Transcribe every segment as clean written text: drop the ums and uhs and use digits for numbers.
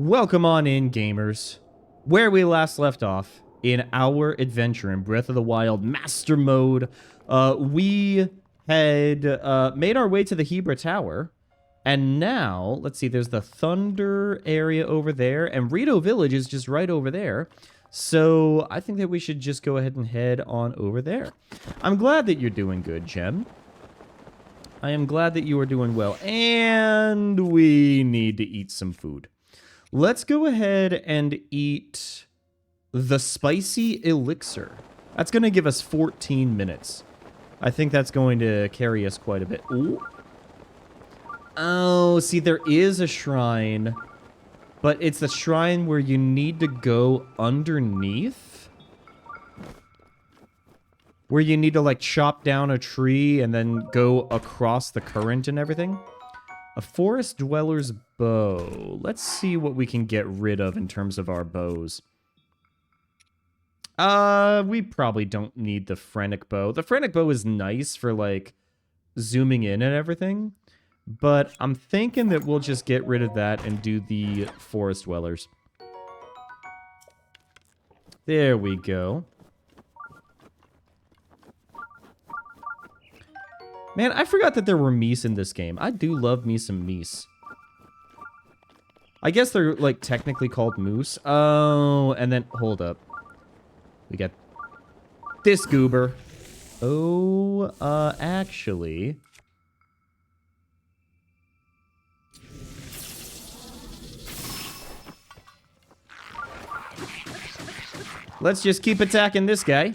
Welcome on in, gamers. Where we last left off in our adventure in Breath of the Wild Master Mode, we had made our way to the Hebra Tower, and now, let's see, there's the Thunder area over there, and Rito Village is just right over there. So I think that we should just go ahead and head on over there. I'm glad that you're doing good, Gem. I am glad that you are doing well, and we need to eat some food. Let's go ahead and eat the spicy elixir. That's going to give us 14 minutes. I think that's going to carry us quite a bit. Ooh. Oh, see, there is a shrine, but it's the shrine where you need to go underneath. Where you need to, like, chop down a tree and then go across the current and everything. A forest dweller's bow. Let's see what we can get rid of in terms of our bows. We probably don't need the Phrenic bow. The Phrenic bow is nice for, like, zooming in and everything. But I'm thinking that we'll just get rid of that and do the forest dwellers. There we go. Man, I forgot that there were meese in this game. I do love me some meese. I guess they're, like, technically called moose. Oh, and then, hold up. We got this goober. Oh, actually... let's just keep attacking this guy.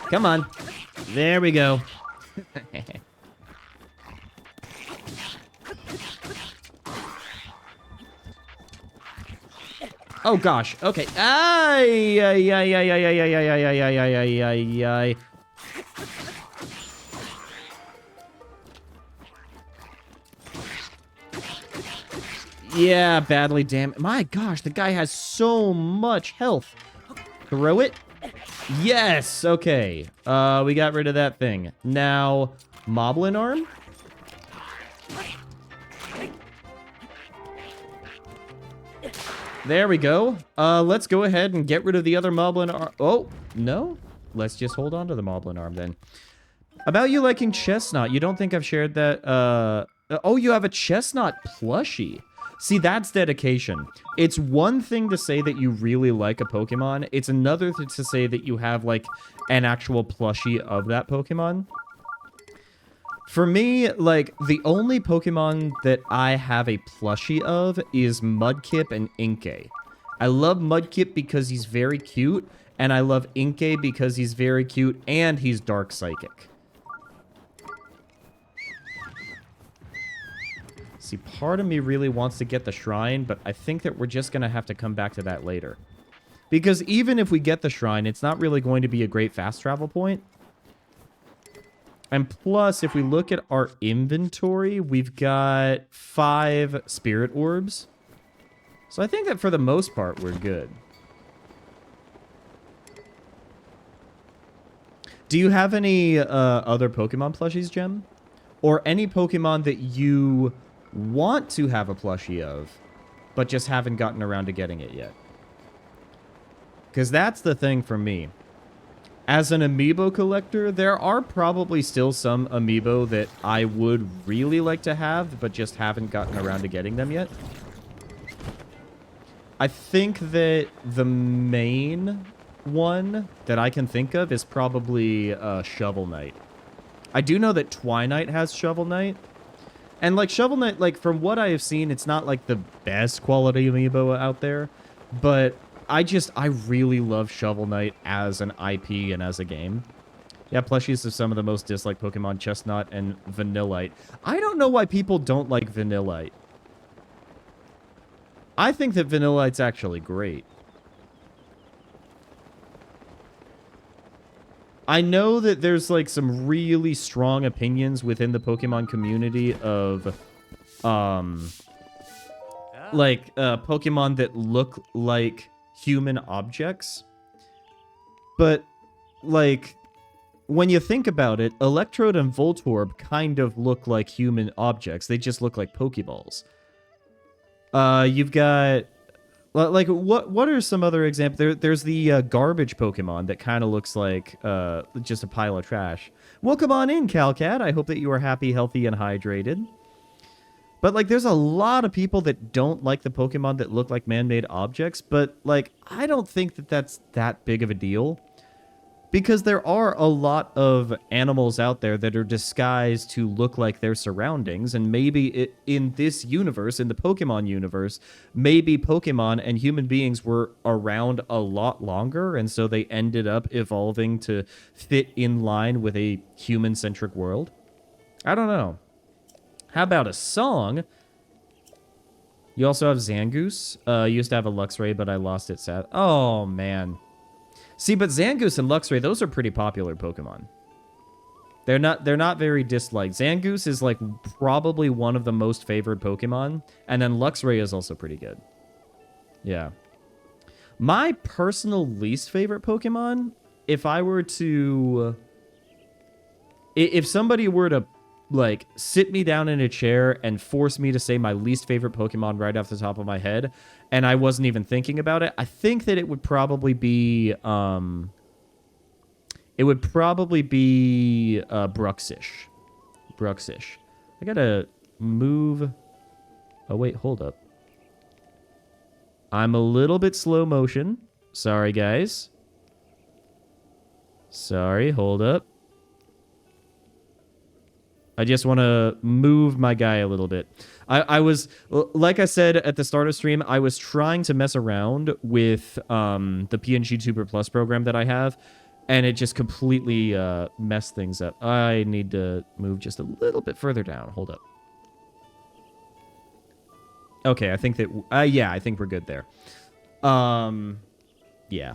Come on. There we go. Oh gosh. Okay. Ay, ay, ay, ay, ay, ay, ay, ay, ay, ay, ay, ay, ay, ay. Yeah, badly damaged. My gosh, the guy has so much health. Throw it. Yes, okay. We got rid of that thing. Now, Moblin Arm? There we go. Let's go ahead and get rid of the other Moblin Arm. Oh, no? Let's just hold on to the Moblin Arm then. About you liking Chestnut, you don't think I've shared that, oh, you have a Chestnut plushie. See, that's dedication. It's one thing to say that you really like a Pokemon. It's another thing to say that you have, like, an actual plushie of that Pokemon. For me, like, the only Pokemon that I have a plushie of is Mudkip and Inkay. I love Mudkip because he's very cute, and I love Inkay because he's very cute, and he's Dark Psychic. See, part of me really wants to get the shrine, but I think that we're just going to have to come back to that later. Because even if we get the shrine, it's not really going to be a great fast travel point. And plus, if we look at our inventory, we've got 5 spirit orbs. So I think that for the most part, we're good. Do you have any other Pokemon plushies, Gem? Or any Pokemon that you want to have a plushie of, but just haven't gotten around to getting it yet? Because that's the thing for me. As an amiibo collector, there are probably still some amiibo that I would really like to have, but just haven't gotten around to getting them yet. I think that the main one that I can think of is probably Shovel Knight. I do know that Twinite has Shovel Knight. And, like, Shovel Knight, like, from what I have seen, it's not, like, the best quality amiibo out there. But I really love Shovel Knight as an IP and as a game. Yeah, plushies of some of the most disliked Pokemon, Chestnut and Vanillite. I don't know why people don't like Vanillite. I think that Vanillite's actually great. I know that there's, like, some really strong opinions within the Pokemon community of, Pokemon that look like human objects. But, like, when you think about it, Electrode and Voltorb kind of look like human objects. They just look like Pokeballs. You've got... Like, what are some other examples? There's the garbage Pokemon that kind of looks like just a pile of trash. Welcome on in, Calcat. I hope that you are happy, healthy, and hydrated. But, like, there's a lot of people that don't like the Pokemon that look like man-made objects. But, like, I don't think that that's that big of a deal. Because there are a lot of animals out there that are disguised to look like their surroundings, and maybe in this universe, in the Pokemon universe, maybe Pokemon and human beings were around a lot longer, and so they ended up evolving to fit in line with a human-centric world. I don't know. How about a song? You also have Zangoose. Used to have a Luxray, but I lost it sad. Oh, man. See, but Zangoose and Luxray, those are pretty popular Pokemon. They're not very disliked. Zangoose is like probably one of the most favored Pokemon, and then Luxray is also pretty good. Yeah. My personal least favorite Pokemon, if I were to... If somebody were to, like, sit me down in a chair and force me to say my least favorite Pokemon right off the top of my head, and I wasn't even thinking about it, I think that it would probably be, Bruxish. Bruxish. I gotta move... Oh, wait, hold up. I'm a little bit slow motion. Sorry, guys. Sorry, hold up. I just want to move my guy a little bit. I was, like I said at the start of stream, I was trying to mess around with the PNG Tuber Plus program that I have, and it just completely messed things up. I need to move just a little bit further down. Hold up. Okay, I think that... yeah, I think we're good there. Yeah.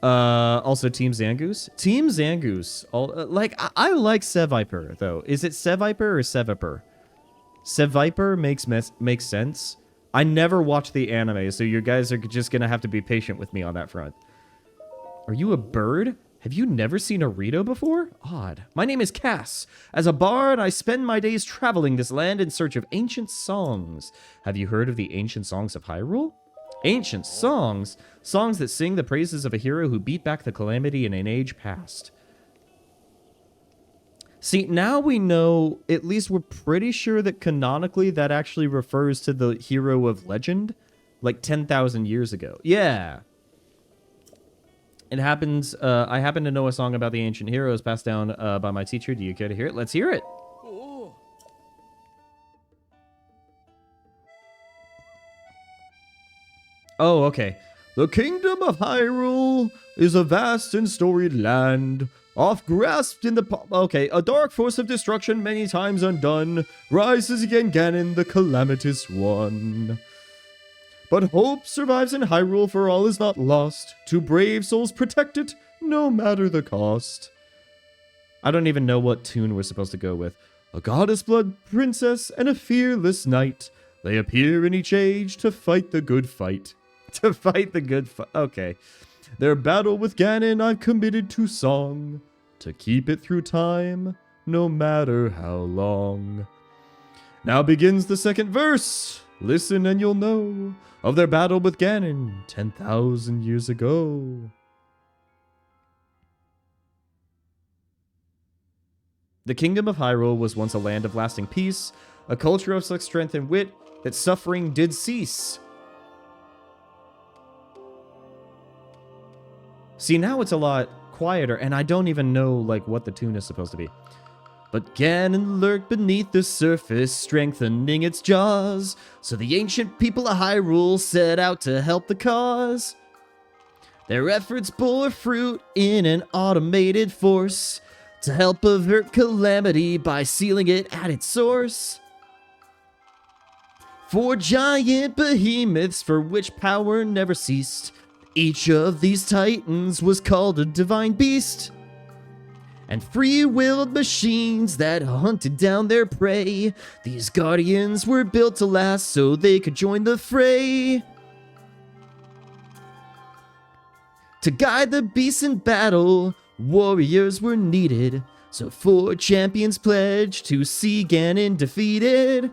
Also Team Zangoose. Team Zangoose. I like Seviper, though. Is it Seviper or Seviper? Seviper makes sense. I never watched the anime, so you guys are just gonna have to be patient with me on that front. Are you a bird? Have you never seen a Rito before? Odd. My name is Cass. As a bard, I spend my days traveling this land in search of ancient songs. Have you heard of the ancient songs of Hyrule? Ancient songs? Songs that sing the praises of a hero who beat back the calamity in an age past. See, now we know, at least we're pretty sure that canonically that actually refers to the hero of legend, like 10,000 years ago. Yeah. It happens, I happen to know a song about the ancient heroes passed down by my teacher. Do you care to hear it? Let's hear it. Oh, okay. The kingdom of Hyrule is a vast and storied land, oft grasped in the... Okay, a dark force of destruction many times undone, rises again Ganon, the calamitous one. But hope survives in Hyrule, for all is not lost. Two brave souls protect it, no matter the cost. I don't even know what tune we're supposed to go with. A goddess blood princess and a fearless knight. They appear in each age to fight the good fight. To fight the good fight. Okay. Their battle with Ganon I've committed to song. To keep it through time, no matter how long. Now begins the second verse. Listen and you'll know of their battle with Ganon 10,000 years ago. The kingdom of Hyrule was once a land of lasting peace, a culture of such strength and wit that suffering did cease. See, now it's a lot quieter, and I don't even know, like, what the tune is supposed to be. But Ganon lurked beneath the surface, strengthening its jaws. So the ancient people of Hyrule set out to help the cause. Their efforts bore fruit in an automated force to help avert calamity by sealing it at its source. 4 giant behemoths for which power never ceased. Each of these titans was called a divine beast. And free-willed machines that hunted down their prey. These guardians were built to last so they could join the fray. To guide the beasts in battle, Warriors were needed, so 4 champions pledged to see Ganon defeated.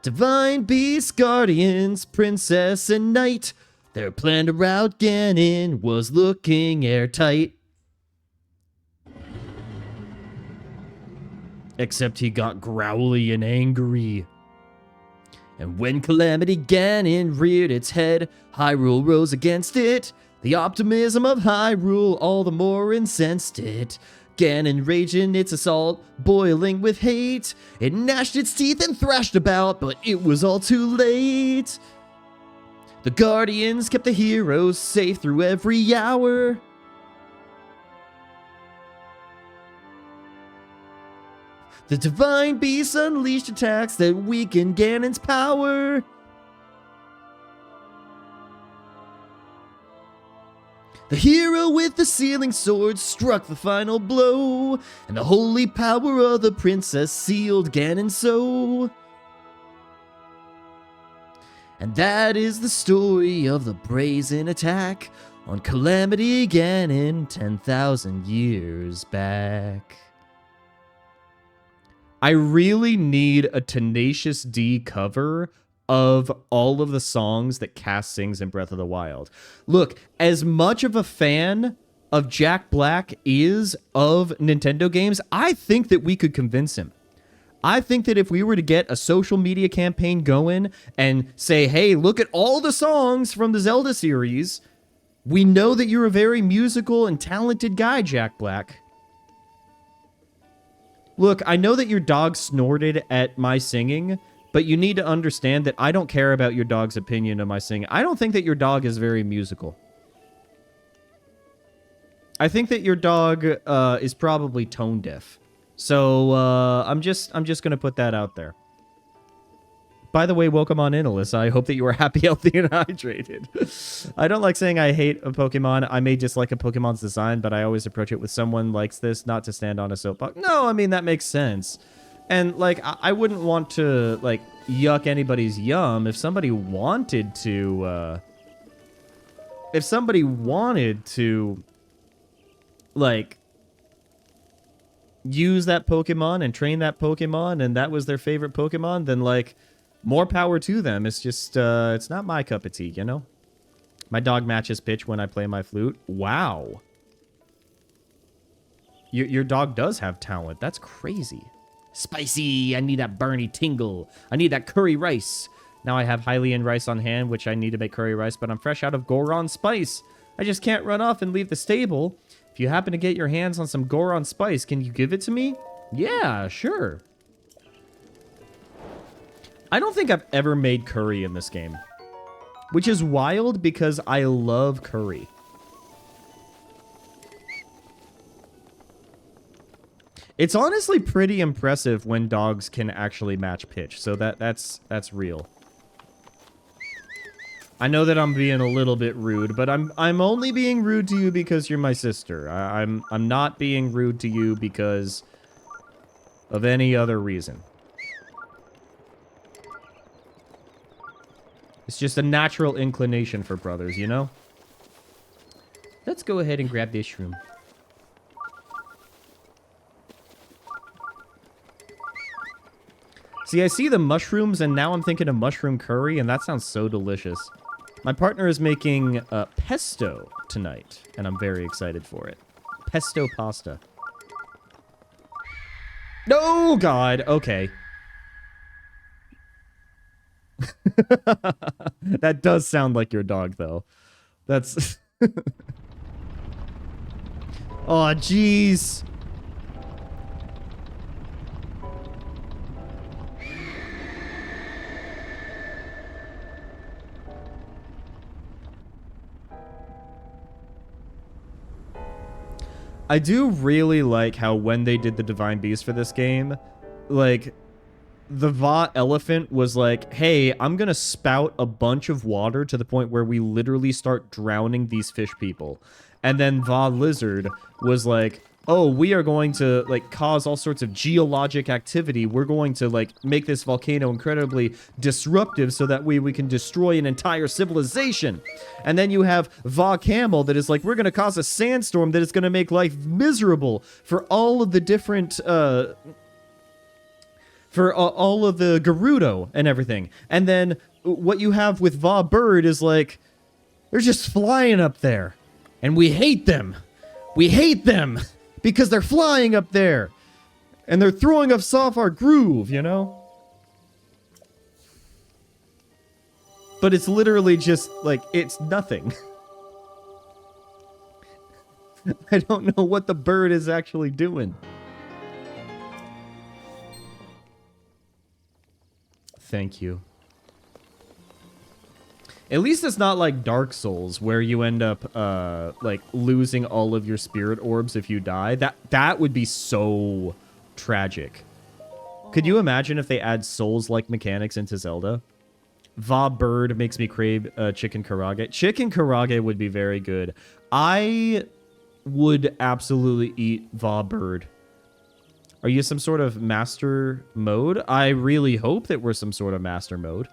Divine beast, guardians, princess, and knight. Their plan to rout Ganon was looking airtight. Except he got growly and angry. And when Calamity Ganon reared its head, Hyrule rose against it. The optimism of Hyrule all the more incensed it. Ganon raged in its assault, boiling with hate. It gnashed its teeth and thrashed about, but it was all too late. The Guardians kept the heroes safe through every hour. The Divine Beast unleashed attacks that weakened Ganon's power. The hero with the sealing sword struck the final blow, and the holy power of the princess sealed Ganon so. And that is the story of the brazen attack on Calamity Ganon 10,000 years back. I really need a Tenacious D cover of all of the songs that Cass sings in Breath of the Wild. Look, as much of a fan of Jack Black is of Nintendo games, I think that we could convince him. I think that if we were to get a social media campaign going and say, hey, look at all the songs from the Zelda series, we know that you're a very musical and talented guy, Jack Black. Look, I know that your dog snorted at my singing, but you need to understand that I don't care about your dog's opinion of my singing. I don't think that your dog is very musical. I think that your dog is probably tone deaf. So I'm just gonna put that out there. By the way, welcome on in, Alyssa. I hope that you are happy, healthy, and hydrated. I don't like saying I hate a Pokemon. I may dislike a Pokemon's design, but I always approach it with someone likes this, not to stand on a soapbox. No, I mean, that makes sense. And, like, I wouldn't want to, like, yuck anybody's yum. If somebody wanted to, like, use that Pokemon and train that Pokemon, and that was their favorite Pokemon, then, like, more power to them. It's just, it's not my cup of tea, you know? My dog matches pitch when I play my flute. Wow. Your dog does have talent. That's crazy. Spicy. I need that Barney tingle. I need that curry rice. Now I have Hylian rice on hand, which I need to make curry rice, but I'm fresh out of Goron spice. I just can't run off and leave the stable. If you happen to get your hands on some Goron spice, can you give it to me? Yeah, sure. I don't think I've ever made curry in this game, which is wild because I love curry. It's honestly pretty impressive when dogs can actually match pitch, so that's real. I know that I'm being a little bit rude, but I'm only being rude to you because you're my sister. I'm not being rude to you because of any other reason. It's just a natural inclination for brothers, you know? Let's go ahead and grab this shroom. See, I see the mushrooms, and now I'm thinking of mushroom curry, and that sounds so delicious. My partner is making pesto tonight, and I'm very excited for it. Pesto pasta. Oh, God. Okay. That does sound like your dog, though. That's... Oh, jeez. I do really like how when they did the Divine Beast for this game, like, the Va elephant was like, hey, I'm gonna spout a bunch of water to the point where we literally start drowning these fish people. And then Va lizard was like, oh, we are going to, like, cause all sorts of geologic activity. We're going to, like, make this volcano incredibly disruptive so that we can destroy an entire civilization. And then you have Va Camel that is like, we're going to cause a sandstorm that is going to make life miserable for all of the different, all of the Gerudo and everything. And then what you have with Va Bird is like, they're just flying up there. And we hate them. We hate them. Because they're flying up there. And they're throwing us off our groove, you know? But it's literally just, like, it's nothing. I don't know what the bird is actually doing. Thank you. At least it's not like Dark Souls, where you end up, like, losing all of your spirit orbs if you die. That would be so tragic. Could you imagine if they add Souls-like mechanics into Zelda? Va Bird makes me crave chicken karage. Chicken karage would be very good. I would absolutely eat Va Bird. Are you some sort of master mode? I really hope that we're some sort of master mode.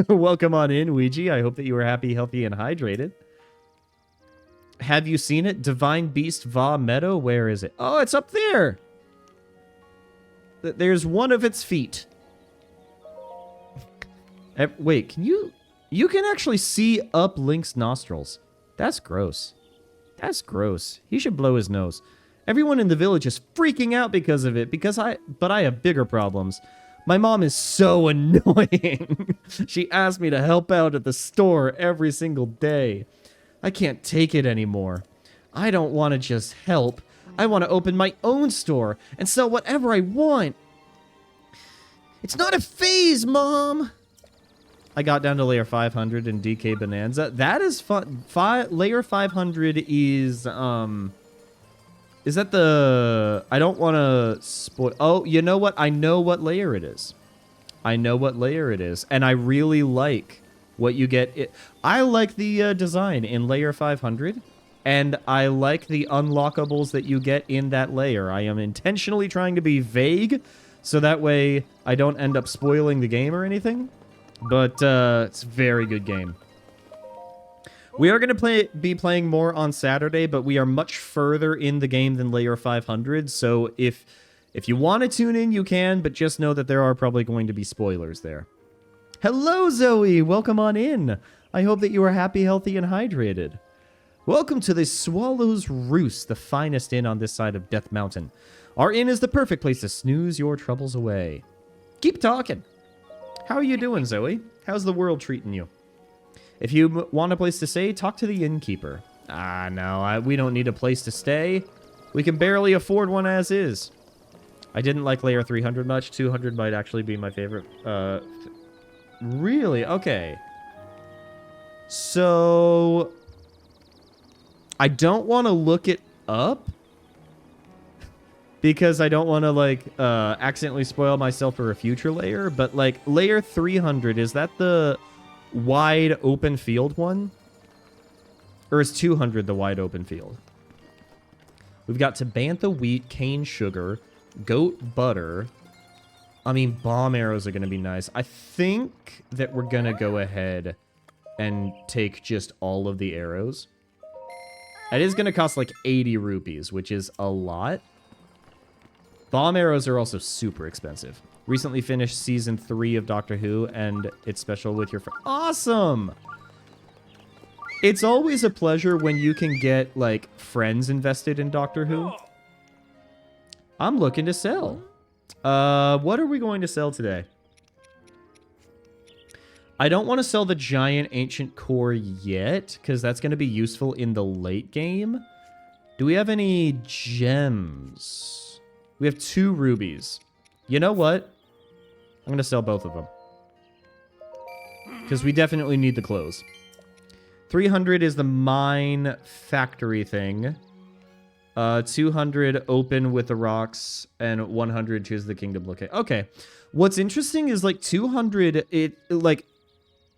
Welcome on in, Ouija. I hope that you are happy, healthy, and hydrated. Have you seen it? Divine Beast Va Meadow? Where is it? Oh, it's up there! There's one of its feet. Wait, can you... You can actually see up Link's nostrils. That's gross. That's gross. He should blow his nose. Everyone in the village is freaking out because of it, but I have bigger problems. My mom is so annoying. She asked me to help out at the store every single day. I can't take it anymore. I don't want to just help. I want to open my own store and sell whatever I want. It's not a phase, Mom. I got down to layer 500 in DK Bonanza. That is fun. Layer 500 is, is that the... I don't want to spoil... Oh, you know what? I know what layer it is. I know what layer it is. And I really like what you get. I like the design in layer 500. And I like the unlockables that you get in that layer. I am intentionally trying to be vague, so that way I don't end up spoiling the game or anything. But it's a very good game. We are going to be playing more on Saturday, but we are much further in the game than layer 500. So if you want to tune in, you can, but just know that there are probably going to be spoilers there. Hello, Zoe. Welcome on in. I hope that you are happy, healthy, and hydrated. Welcome to the Swallow's Roost, the finest inn on this side of Death Mountain. Our inn is the perfect place to snooze your troubles away. Keep talking. How are you doing, Zoe? How's the world treating you? If you want a place to stay, talk to the innkeeper. Ah, no, we don't need a place to stay. We can barely afford one as is. I didn't like layer 300 much. 200 might actually be my favorite. Really? Okay. So... I don't want to look it up. Because I don't want to, like, accidentally spoil myself for a future layer. But, like, layer 300, is that the... wide open field one? Or is 200 the wide open field? We've got Tabantha wheat, cane sugar, goat butter. I mean, bomb arrows are going to be nice. I think that we're going to go ahead and take just all of the arrows. It is going to cost like 80 rupees, which is a lot. Bomb arrows are also super expensive. Recently finished season 3 of Doctor Who, and it's special with your friend. Awesome! It's always a pleasure when you can get, like, friends invested in Doctor Who. I'm looking to sell. What are we going to sell today? I don't want to sell the giant ancient core yet, because that's going to be useful in the late game. Do we have any gems? We have 2 rubies. You know what? I'm going to sell both of them. Because we definitely need the clothes. 300 is the mine factory thing. 200 open with the rocks. And 100 choose the kingdom location. Okay. What's interesting is, like, 200...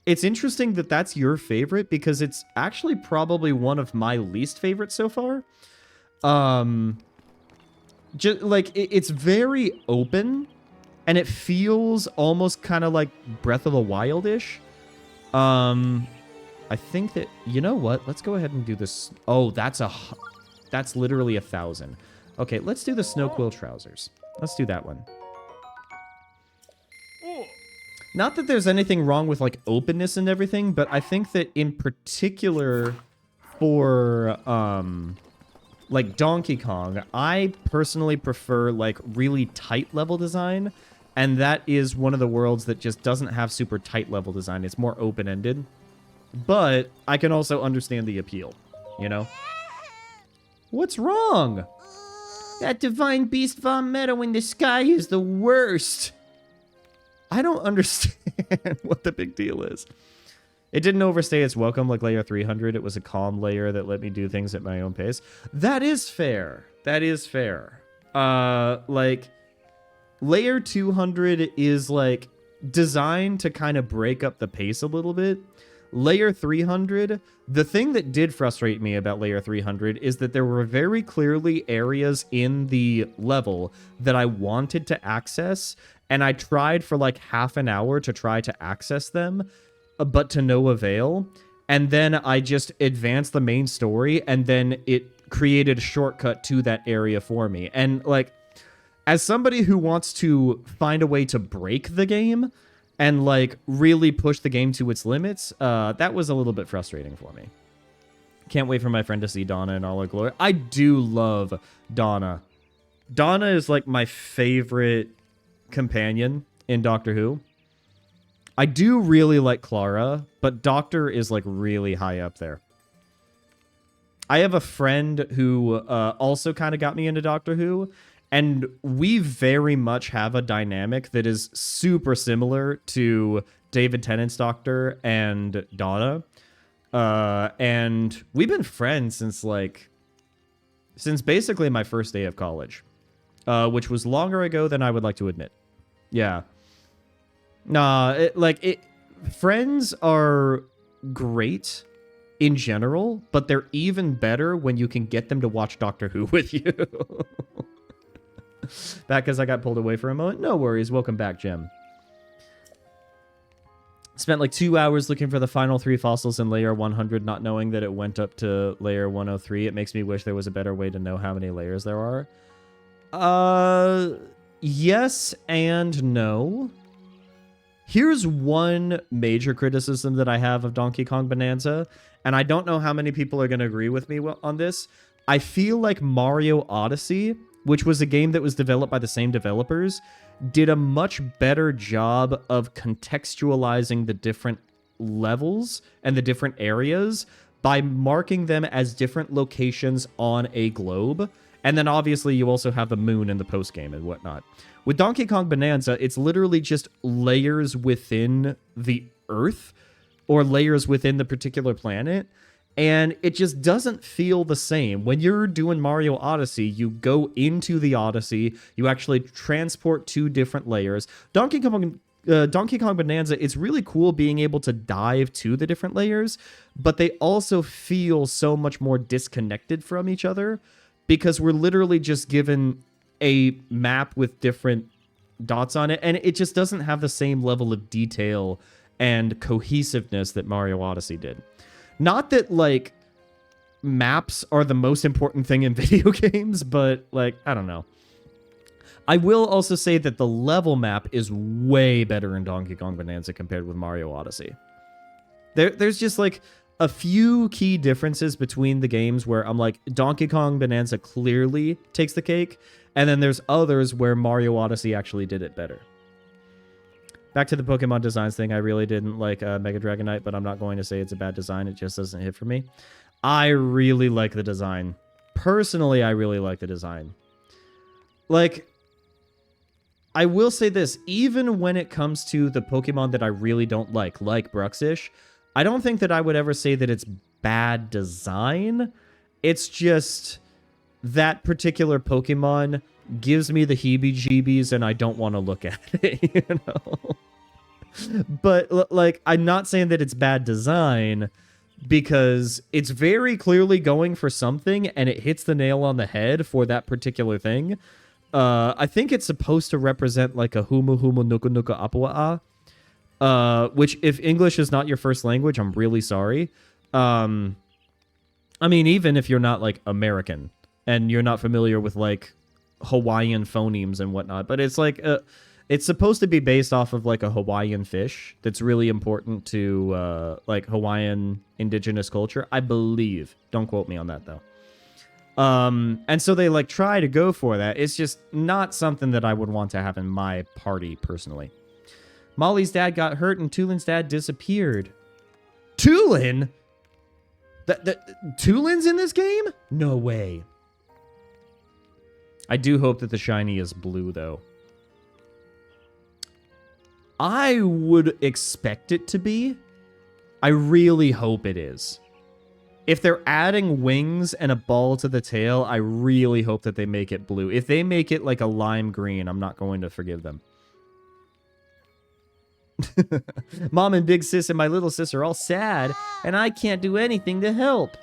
It's interesting that that's your favorite, because it's actually probably one of my least favorites so far. Just like it's very open, and it feels almost kind of like Breath of the Wild-ish. I think that, you know what? Let's go ahead and do this. Oh, that's literally 1,000. Okay, let's do the Snow Quill trousers. Let's do that one. Not that there's anything wrong with like openness and everything, but I think that in particular for like Donkey Kong, I personally prefer like really tight level design, and that is one of the worlds that just doesn't have super tight level design. It's more open-ended. But I can also understand the appeal, you know? What's wrong? That divine beast Von Meadow in the sky is the worst. I don't understand what the big deal is. It didn't overstay its welcome like layer 300. It was a calm layer that let me do things at my own pace. That is fair. That is fair. Like, layer 200 is, like, designed to kind of break up the pace a little bit. Layer 300, the thing that did frustrate me about layer 300 is that there were very clearly areas in the level that I wanted to access, and I tried for like half an hour to try to access them, but to no avail. And then I just advanced the main story, and then it created a shortcut to that area for me. And like, as somebody who wants to find a way to break the game and like really push the game to its limits, that was a little bit frustrating for me. Can't wait for my friend to see Donna in all her glory. I do love Donna. Donna is like my favorite companion in Doctor Who. I do really like Clara, but Doctor is like really high up there. I have a friend who also kind of got me into Doctor Who, and we very much have a dynamic that is super similar to David Tennant's Doctor and Donna. And we've been friends since basically my first day of college, which was longer ago than I would like to admit. Yeah. Nah, friends are great in general, but they're even better when you can get them to watch Doctor Who with you. Back as I got pulled away for a moment. No worries. Welcome back, Gem. Spent like 2 hours looking for the final 3 fossils in layer 100, not knowing that it went up to layer 103. It makes me wish there was a better way to know how many layers there are. Yes and no. Here's one major criticism that I have of Donkey Kong Bonanza, and I don't know how many people are going to agree with me on this. I feel like Mario Odyssey, which was a game that was developed by the same developers, did a much better job of contextualizing the different levels and the different areas by marking them as different locations on a globe. And then obviously you also have the moon in the post-game and whatnot. With Donkey Kong Bonanza, it's literally just layers within the Earth or layers within the particular planet. And it just doesn't feel the same. When you're doing Mario Odyssey, you go into the Odyssey, you actually transport 2 different layers. Donkey Kong Bonanza, it's really cool being able to dive to the different layers, but they also feel so much more disconnected from each other because we're literally just given a map with different dots on it, and it just doesn't have the same level of detail and cohesiveness that Mario Odyssey did. Not that, like, maps are the most important thing in video games, but, like, I don't know. I will also say that the level map is way better in Donkey Kong Bonanza compared with Mario Odyssey. There's just, like, a few key differences between the games where I'm like, Donkey Kong Bonanza clearly takes the cake, and then there's others where Mario Odyssey actually did it better. Back to the Pokemon designs thing, I really didn't like Mega Dragonite, but I'm not going to say it's a bad design. It just doesn't hit for me. I really like the design. Personally, I really like the design. Like, I will say this, even when it comes to the Pokemon that I really don't like Bruxish, I don't think that I would ever say that it's bad design. It's just that particular Pokemon gives me the heebie-jeebies and I don't want to look at it, you know? But, like, I'm not saying that it's bad design. because it's very clearly going for something and it hits the nail on the head for that particular thing. I think it's supposed to represent like a humu humu nuku nuku apua'a, which if English is not your first language, I'm really sorry. I mean, even if you're not like American and you're not familiar with like Hawaiian phonemes and whatnot, but it's like it's supposed to be based off of like a Hawaiian fish that's really important to like Hawaiian indigenous culture, I believe. Don't quote me on that though. And so they like try to go for that. It's just not something that I would want to have in my party personally. Molly's dad got hurt and Tulin's dad disappeared. Tulin? Tulin's in this game? No way. I do hope that the shiny is blue, though. I would expect it to be. I really hope it is. If they're adding wings and a ball to the tail, I really hope that they make it blue. If they make it like a lime green, I'm not going to forgive them. Mom and big sis and my little sis are all sad, and I can't do anything to help.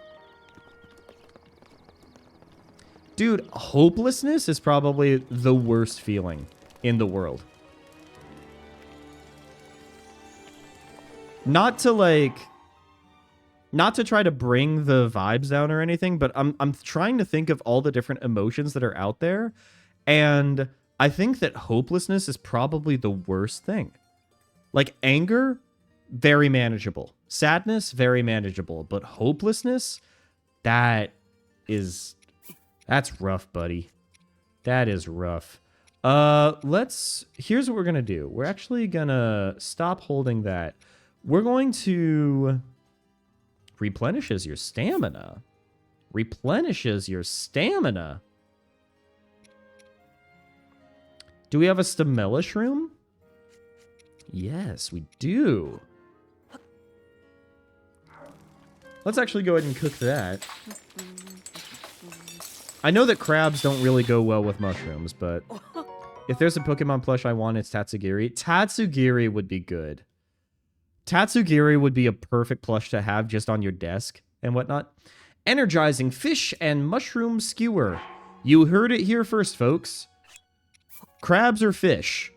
Dude, hopelessness is probably the worst feeling in the world. Not to try to bring the vibes down or anything, but I'm trying to think of all the different emotions that are out there, and I think that hopelessness is probably the worst thing. Like anger, very manageable. Sadness, very manageable. But hopelessness, that's rough, buddy. That is rough. Here's what we're gonna do. We're actually gonna stop holding that. We're going to replenishes your stamina. Replenishes your stamina. Do we have a Stamella shroom? Yes, we do. Let's actually go ahead and cook that. I know that crabs don't really go well with mushrooms, but if there's a Pokemon plush I want, it's Tatsugiri. Tatsugiri would be good. Tatsugiri would be a perfect plush to have just on your desk and whatnot. Energizing fish and mushroom skewer. You heard it here first, folks. Crabs or fish?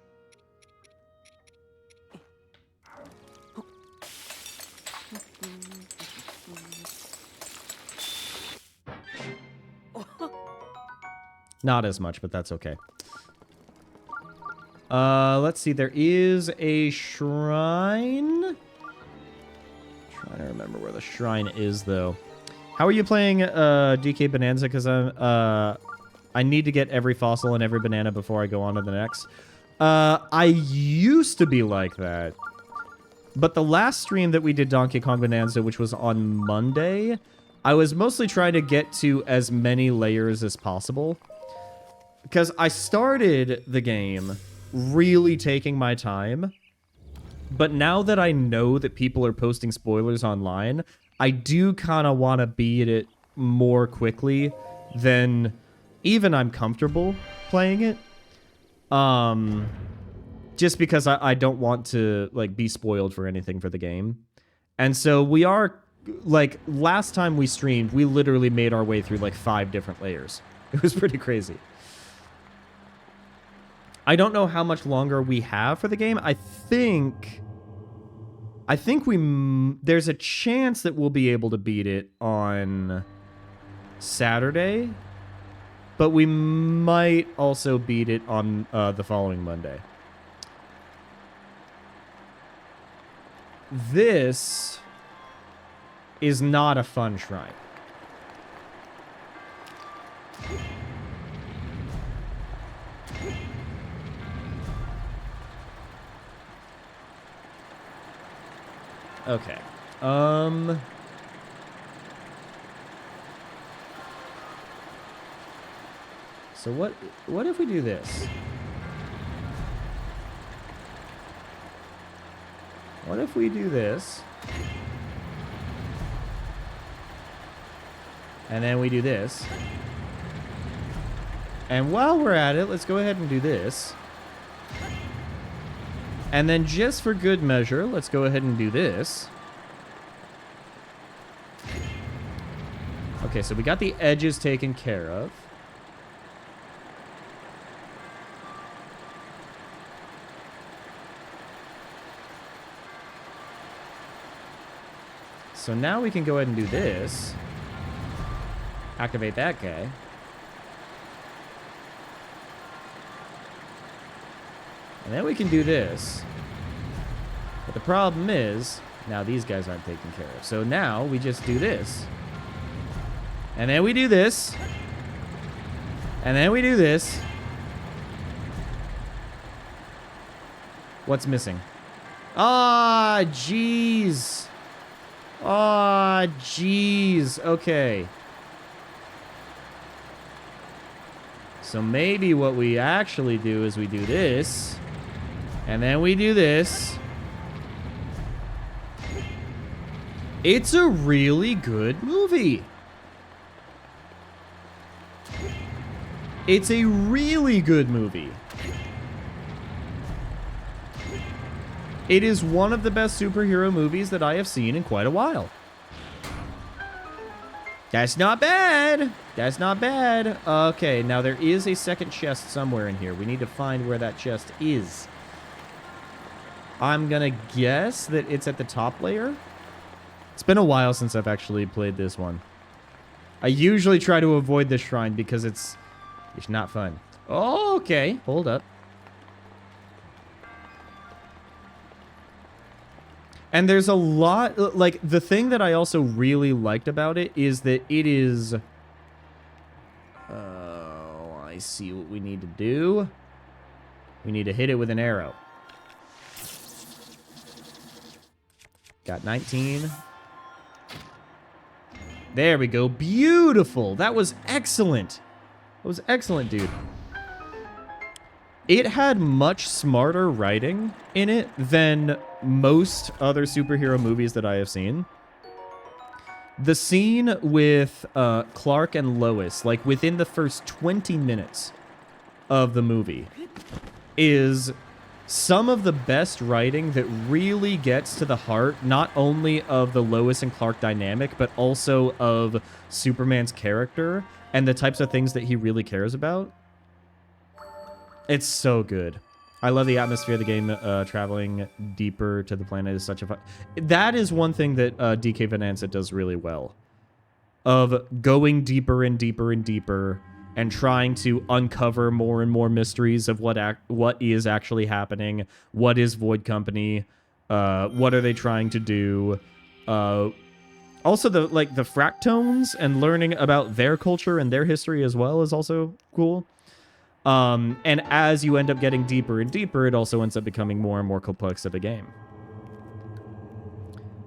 Not as much, but that's okay. Let's see. There is a shrine. Trying to remember where the shrine is, though. How are you playing DK Bonanza? Because I need to get every fossil and every banana before I go on to the next. I used to be like that. But the last stream that we did Donkey Kong Bonanza, which was on Monday, I was mostly trying to get to as many layers as possible. Because I started the game really taking my time. But now that I know that people are posting spoilers online, I do kind of want to beat it more quickly than even I'm comfortable playing it. Just because I don't want to like be spoiled for anything for the game. And so we are, like, last time we streamed, we literally made our way through like 5 different layers. It was pretty crazy. I don't know how much longer we have for the game. I think there's a chance that we'll be able to beat it on Saturday, but we might also beat it on the following Monday. This is not a fun shrine. Okay. So what if we do this? What if we do this? And then we do this. And while we're at it, let's go ahead and do this. And then just for good measure, let's go ahead and do this. Okay, so we got the edges taken care of. So now we can go ahead and do this. Activate that guy. And then we can do this. But the problem is, now these guys aren't taken care of. So now we just do this. And then we do this. And then we do this. What's missing? Ah, jeez. Ah, jeez. Okay. So maybe what we actually do is we do this. And then we do this. It's a really good movie. It's a really good movie. It is one of the best superhero movies that I have seen in quite a while. That's not bad. That's not bad. Okay, now there is a second chest somewhere in here. We need to find where that chest is. I'm gonna guess that it's at the top layer. It's been a while since I've actually played this one. I usually try to avoid this shrine because it's not fun. Oh, okay. Hold up. And there's a lot, like, the thing that I also really liked about it is that it is... Oh, I see what we need to do. We need to hit it with an arrow. Got 19. There we go. Beautiful. That was excellent. That was excellent, dude. It had much smarter writing in it than most other superhero movies that I have seen. The scene with Clark and Lois, like within the first 20 minutes of the movie, is some of the best writing that really gets to the heart, not only of the Lois and Clark dynamic, but also of Superman's character and the types of things that he really cares about. It's so good. I love the atmosphere of the game. Traveling deeper to the planet is such a fun... That is one thing that DK Venanza does really well. Of going deeper and deeper and deeper and trying to uncover more and more mysteries of what is actually happening. What is Void Company? What are they trying to do? Also, the fractones and learning about their culture and their history as well is also cool. And as you end up getting deeper and deeper, it also ends up becoming more and more complex of a game.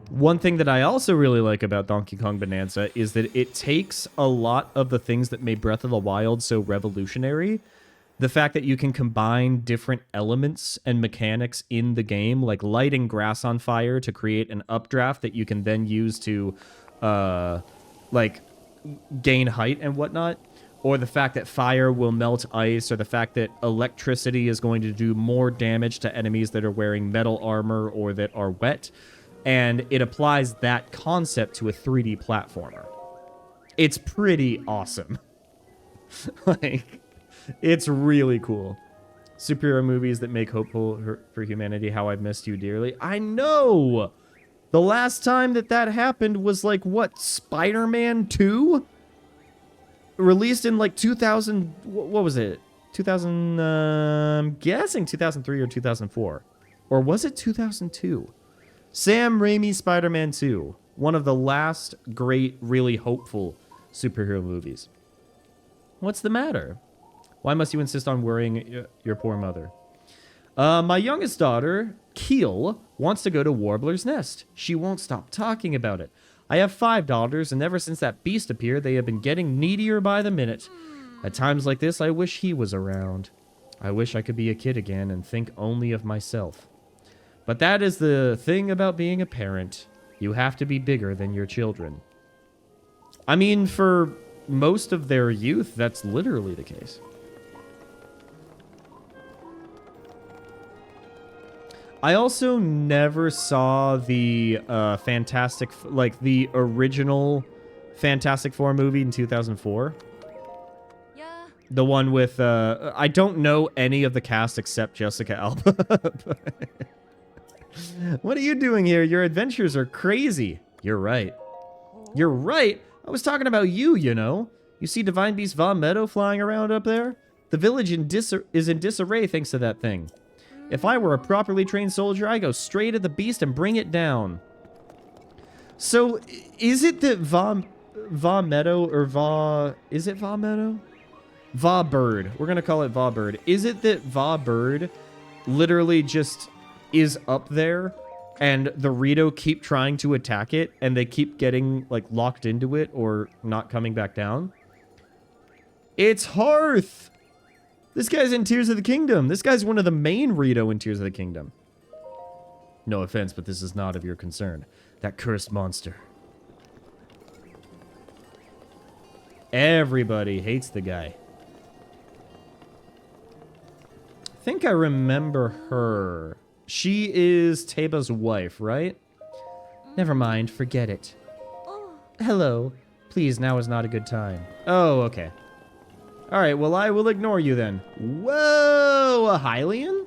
One thing that I also really like about Donkey Kong Bonanza is that it takes a lot of the things that made Breath of the Wild so revolutionary. The fact that you can combine different elements and mechanics in the game, like lighting grass on fire to create an updraft that you can then use to, gain height and whatnot. Or the fact that fire will melt ice, or the fact that electricity is going to do more damage to enemies that are wearing metal armor or that are wet. And it applies that concept to a 3D platformer. It's pretty awesome. It's really cool. Superhero movies that make hopeful for humanity. How I've missed you dearly. I know! The last time that happened was what, Spider-Man 2? Released in 2000, what was it? 2000, I'm guessing 2003 or 2004. Or was it 2002? Sam Raimi's Spider-Man 2. One of the last great, really hopeful superhero movies. What's the matter? Why must you insist on worrying your poor mother? My youngest daughter, Keel, wants to go to Warbler's Nest. She won't stop talking about it. I have 5 daughters, and ever since that beast appeared, they have been getting needier by the minute. At times like this, I wish he was around. I wish I could be a kid again and think only of myself. But that is the thing about being a parent. You have to be bigger than your children. I mean, for most of their youth, that's literally the case. I also never saw the the original Fantastic Four movie in 2004. Yeah. The one with, I don't know any of the cast except Jessica Alba. What are you doing here? Your adventures are crazy. You're right. You're right. I was talking about you, you know. You see Divine Beast Von Meadow flying around up there? The village is in disarray thanks to that thing. If I were a properly trained soldier, I'd go straight at the beast and bring it down. So, is it that Va Meadow or Va... Is it Va Meadow? Va Bird. We're going to call it Va Bird. Is it that Va Bird literally just is up there and the Rito keep trying to attack it and they keep getting, like, locked into it or not coming back down? It's Hearth! This guy's in Tears of the Kingdom. This guy's one of the main Rito in Tears of the Kingdom. No offense, but this is not of your concern. That cursed monster. Everybody hates the guy. I think I remember her. She is Teba's wife, right? Never mind, forget it. Hello. Please, now is not a good time. Oh, okay. Alright, well, I will ignore you then. Whoa! A Hylian?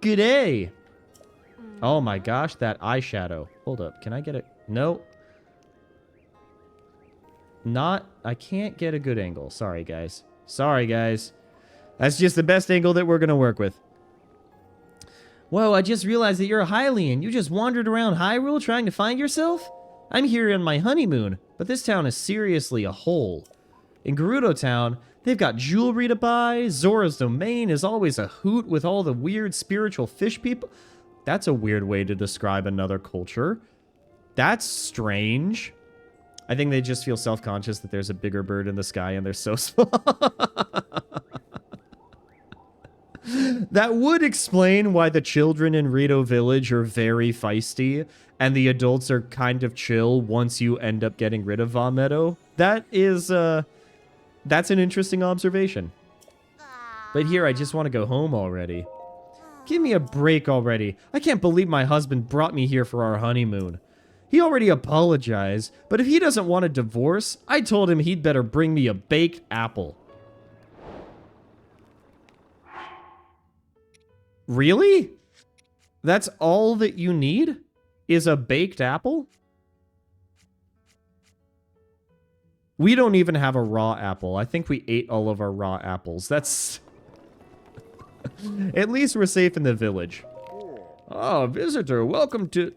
G'day! Oh my gosh, that eyeshadow. Hold up, can I get it? No. I can't get a good angle. Sorry, guys. Sorry, guys. That's just the best angle that we're gonna work with. Whoa, I just realized that you're a Hylian. You just wandered around Hyrule trying to find yourself? I'm here on my honeymoon, but this town is seriously a hole. In Gerudo Town, they've got jewelry to buy, Zora's Domain is always a hoot with all the weird spiritual fish people. That's a weird way to describe another culture. That's strange. I think they just feel self-conscious that there's a bigger bird in the sky and they're so small. That would explain why the children in Rito Village are very feisty and the adults are kind of chill once you end up getting rid of Va Meadow. That is, that's an interesting observation. But here, I just want to go home already. Give me a break already. I can't believe my husband brought me here for our honeymoon. He already apologized, but if he doesn't want a divorce, I told him he'd better bring me a baked apple. Really? That's all that you need? Is a baked apple? We don't even have a raw apple. I think we ate all of our raw apples. That's... At least we're safe in the village. Ah, visitor, welcome to...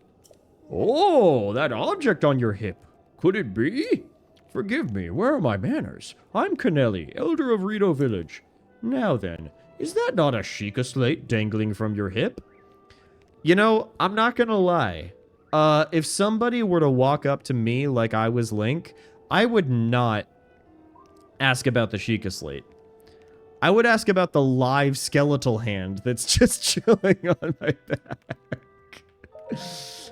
Oh, that object on your hip. Could it be? Forgive me, where are my manners? I'm Kennelly, elder of Rito Village. Now then, is that not a Sheikah slate dangling from your hip? You know, I'm not gonna lie. If somebody were to walk up to me like I was Link, I would not ask about the Sheikah slate. I would ask about the live skeletal hand that's just chilling on my back.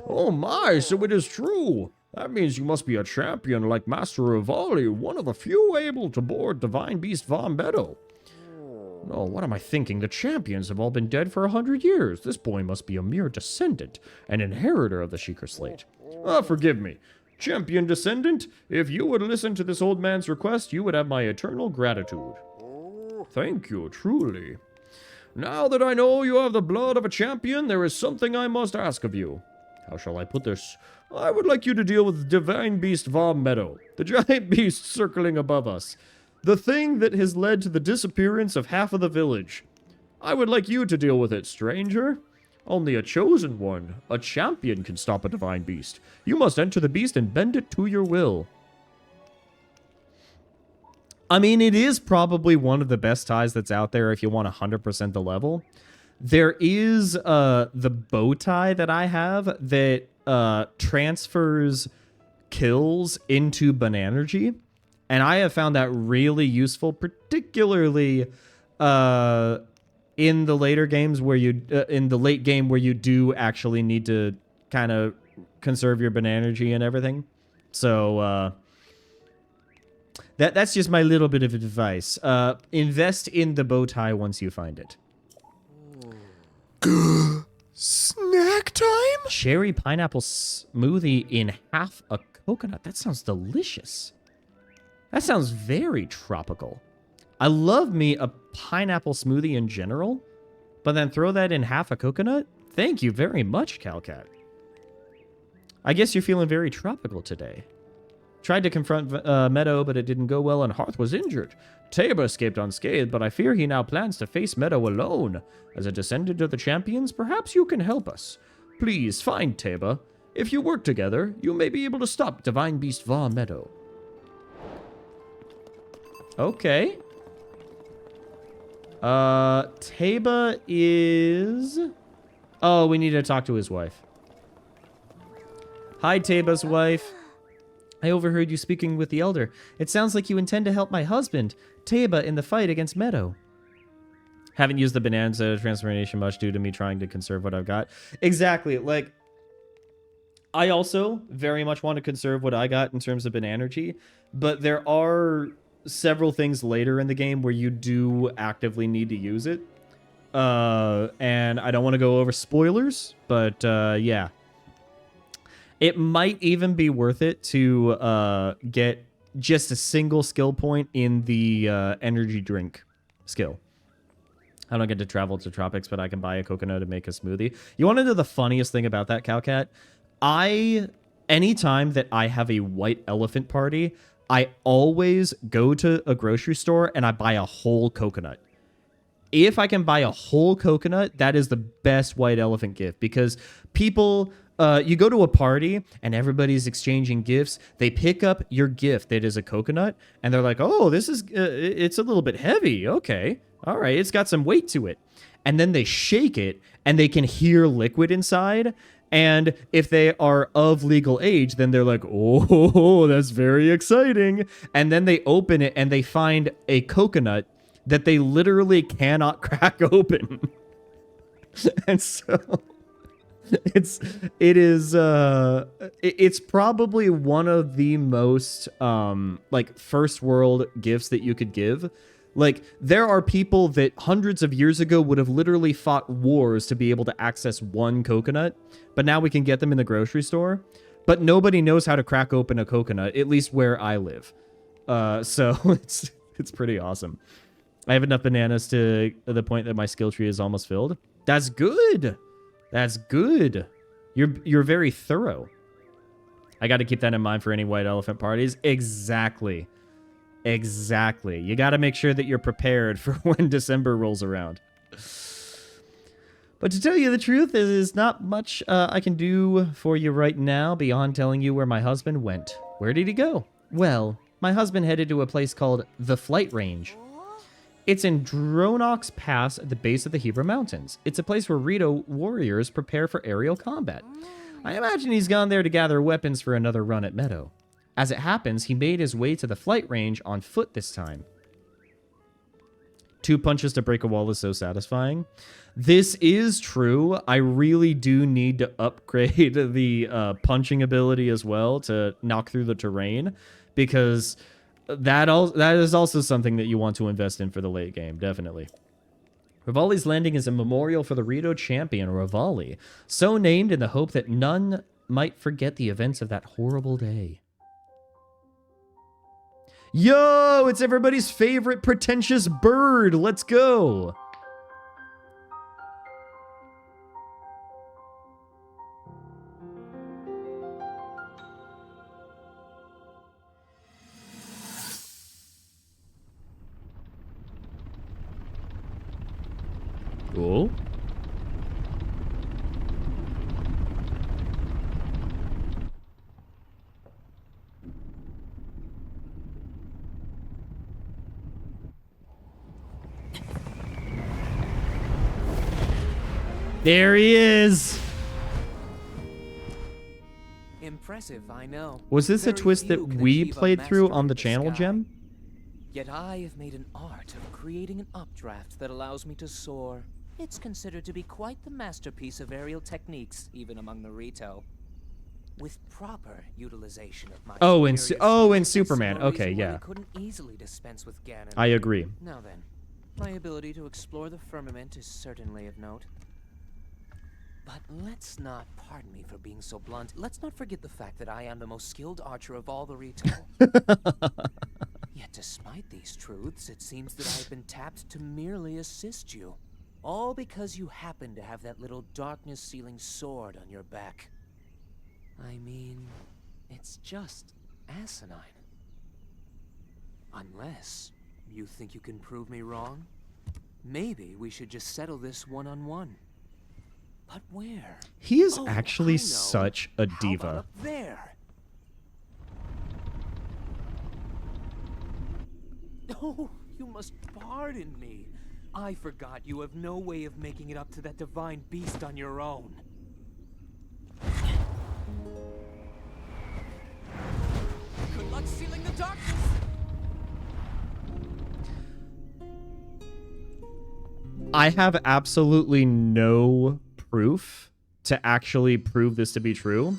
Oh my, so it is true. That means you must be a champion like Master Rivali, one of the few able to board Divine Beast Von Meadow. Oh, what am I thinking? The champions have all been dead for 100 years. This boy must be a mere descendant, an inheritor of the Sheikah slate. Ah, forgive me. Champion descendant, if you would listen to this old man's request, you would have my eternal gratitude. Thank you, truly. Now that I know you have the blood of a champion, there is something I must ask of you. How shall I put this? I would like you to deal with Divine Beast Von Meadow, the giant beast circling above us. The thing that has led to the disappearance of half of the village. I would like you to deal with it, stranger. Only a chosen one, a champion, can stop a divine beast. You must enter the beast and bend it to your will. I mean, it is probably one of the best ties that's out there if you want 100% the level. There is the bow tie that I have that transfers kills into Bananergy. And I have found that really useful, particularly in the later games where you, in the late game where you do actually need to kind of conserve your Bananergy and everything. So that's just my little bit of advice. Invest in the bow tie once you find it. Snack time? Cherry pineapple smoothie in half a coconut. That sounds delicious. That sounds very tropical. I love me a pineapple smoothie in general, but then throw that in half a coconut? Thank you very much, Calcat. I guess you're feeling very tropical today. Tried to confront Meadow, but it didn't go well and Hearth was injured. Tabor escaped unscathed, but I fear he now plans to face Meadow alone. As a descendant of the champions, perhaps you can help us. Please, find Tabor. If you work together, you may be able to stop Divine Beast Va Meadow. Okay. Taba is... Oh, we need to talk to his wife. Hi, Taba's wife. I overheard you speaking with the Elder. It sounds like you intend to help my husband, Taba, in the fight against Meadow. Haven't used the Bonanza transformation much due to me trying to conserve what I've got. Exactly. Like, I also very much want to conserve what I got in terms of Banana-Energy, but there are several things later in the game where you do actively need to use it. And I don't want to go over spoilers, but yeah. It might even be worth it to get just a single skill point in the energy drink skill. I don't get to travel to tropics, but I can buy a coconut and make a smoothie. You want to know the funniest thing about that, Calcat? Anytime that I have a white elephant party, I always go to a grocery store and I buy a whole coconut. If I can buy a whole coconut, that is the best white elephant gift, because people... you go to a party and everybody's exchanging gifts. They pick up your gift that is a coconut and they're like, oh, this is, it's a little bit heavy. Okay. All right. It's got some weight to it. And then they shake it and they can hear liquid inside. And if they are of legal age, then they're like, oh, that's very exciting. And then they open it and they find a coconut that they literally cannot crack open. And so... It's probably one of the most like first world gifts that you could give. Like, there are people that hundreds of years ago would have literally fought wars to be able to access one coconut, but now we can get them in the grocery store. But nobody knows how to crack open a coconut, at least where I live. So it's pretty awesome. I have enough bananas to the point that my skill tree is almost filled. That's good. That's good. You're very thorough. I got to keep that in mind for any white elephant parties. Exactly. Exactly. You got to make sure that you're prepared for when December rolls around. But to tell you the truth, there is not much I can do for you right now beyond telling you where my husband went. Where did he go? Well, my husband headed to a place called the Flight Range. It's in Dronox Pass at the base of the Hebra Mountains. It's a place where Rito warriors prepare for aerial combat. I imagine he's gone there to gather weapons for another run at Meadow. As it happens, he made his way to the flight range on foot this time. 2 punches to break a wall is so satisfying. This is true. I really do need to upgrade the punching ability as well to knock through the terrain, because... That is also something that you want to invest in for the late game, definitely. Rivali's Landing is a memorial for the Rito champion, Rivali, so named in the hope that none might forget the events of that horrible day. Yo, it's everybody's favorite pretentious bird. Let's go. Cool. There he is. Impressive, I know. Was this a Very twist few that can we achieve a played through mastery on the of channel, sky. Gem? Yet I have made an art of creating an updraft that allows me to soar. It's considered to be quite the masterpiece of aerial techniques, even among the Rito. With proper utilization of my and Superman. Okay, yeah. I couldn't easily dispense with Ganon. I agree. Now then, my ability to explore the firmament is certainly of note. But let's not, pardon me for being so blunt, let's not forget the fact that I am the most skilled archer of all the Rito. Yet despite these truths, it seems that I've been tapped to merely assist you. All because you happen to have that little darkness-sealing sword on your back. I mean, it's just asinine. Unless you think you can prove me wrong, maybe we should just settle this one-on-one. But where? He is Oh, actually I know. such a How about diva. up there? Oh, you must pardon me. I forgot you have no way of making it up to that divine beast on your own. Good luck sealing the darkness! I have absolutely no proof to actually prove this to be true.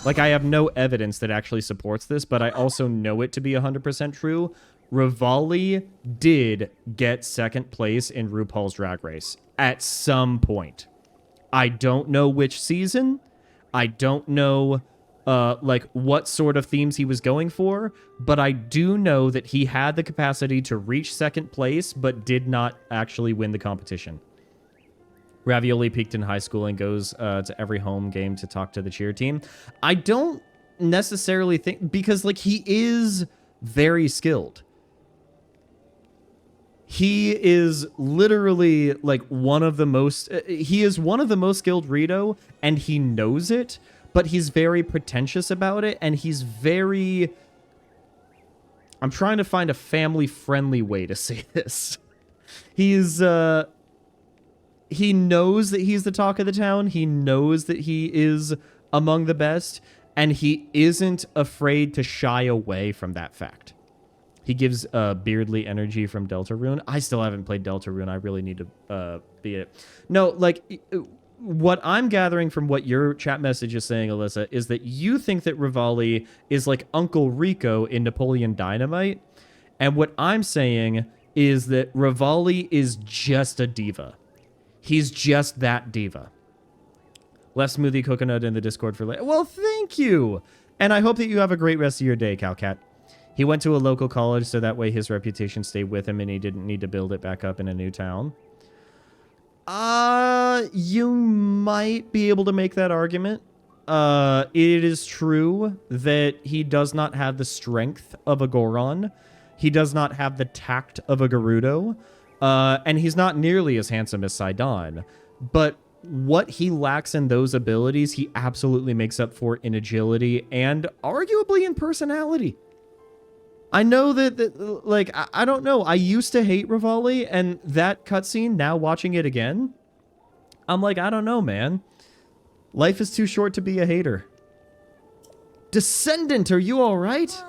Like, I have no evidence that actually supports this, but I also know it to be 100% true. Rivali did get second place in RuPaul's Drag Race at some point. I don't know which season. I don't know like what sort of themes he was going for, but I do know that he had the capacity to reach second place, but did not actually win the competition. Ravioli peaked in high school and goes to every home game to talk to the cheer team. I don't necessarily think, because like he is very skilled. He is literally like one of the most, he is one of the most skilled Rito, and he knows it, but he's very pretentious about it, and he's very, I'm trying to find a family-friendly way to say this. He's, he knows that he's the talk of the town, he knows that he is among the best, and he isn't afraid to shy away from that fact. He gives Beardly energy from Deltarune. I still haven't played Deltarune. I really need to be it. No, like, what I'm gathering from what your chat message is saying, Alyssa, is that you think that Rivali is like Uncle Rico in Napoleon Dynamite. And what I'm saying is that Rivali is just a diva. He's just that diva. Left Smoothie Coconut in the Discord for later. Well, thank you. And I hope that you have a great rest of your day, Calcat. He went to a local college, so that way his reputation stayed with him and he didn't need to build it back up in a new town. You might be able to make that argument. It is true that he does not have the strength of a Goron. He does not have the tact of a Gerudo. And he's not nearly as handsome as Sidon. But what he lacks in those abilities, he absolutely makes up for in agility and arguably in personality. I know that like, I don't know. I used to hate Rivali, and that cutscene, now watching it again, I'm like, I don't know, man. Life is too short to be a hater. Descendant, are you all right?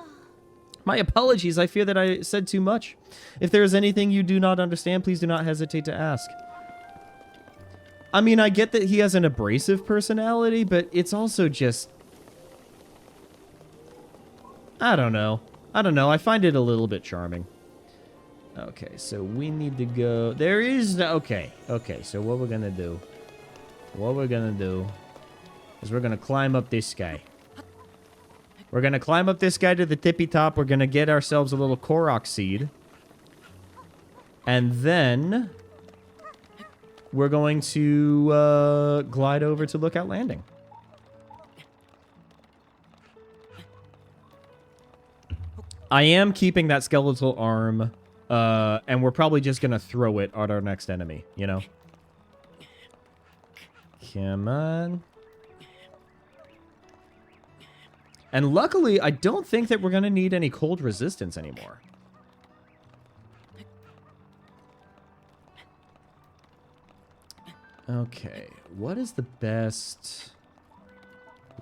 My apologies. I fear that I said too much. If there is anything you do not understand, please do not hesitate to ask. I mean, I get that he has an abrasive personality, but it's also just... I don't know. I don't know. I find it a little bit charming. Okay, so we need to go... There is... Okay. Okay, so what we're going to do... What we're going to do... is we're going to climb up this guy. We're going to climb up this guy to the tippy top. We're going to get ourselves a little Korok seed. And then... we're going to glide over to Lookout Landing. I am keeping that skeletal arm, and we're probably just going to throw it at our next enemy, you know? Come on. And luckily, I don't think that we're going to need any cold resistance anymore. Okay, what is the best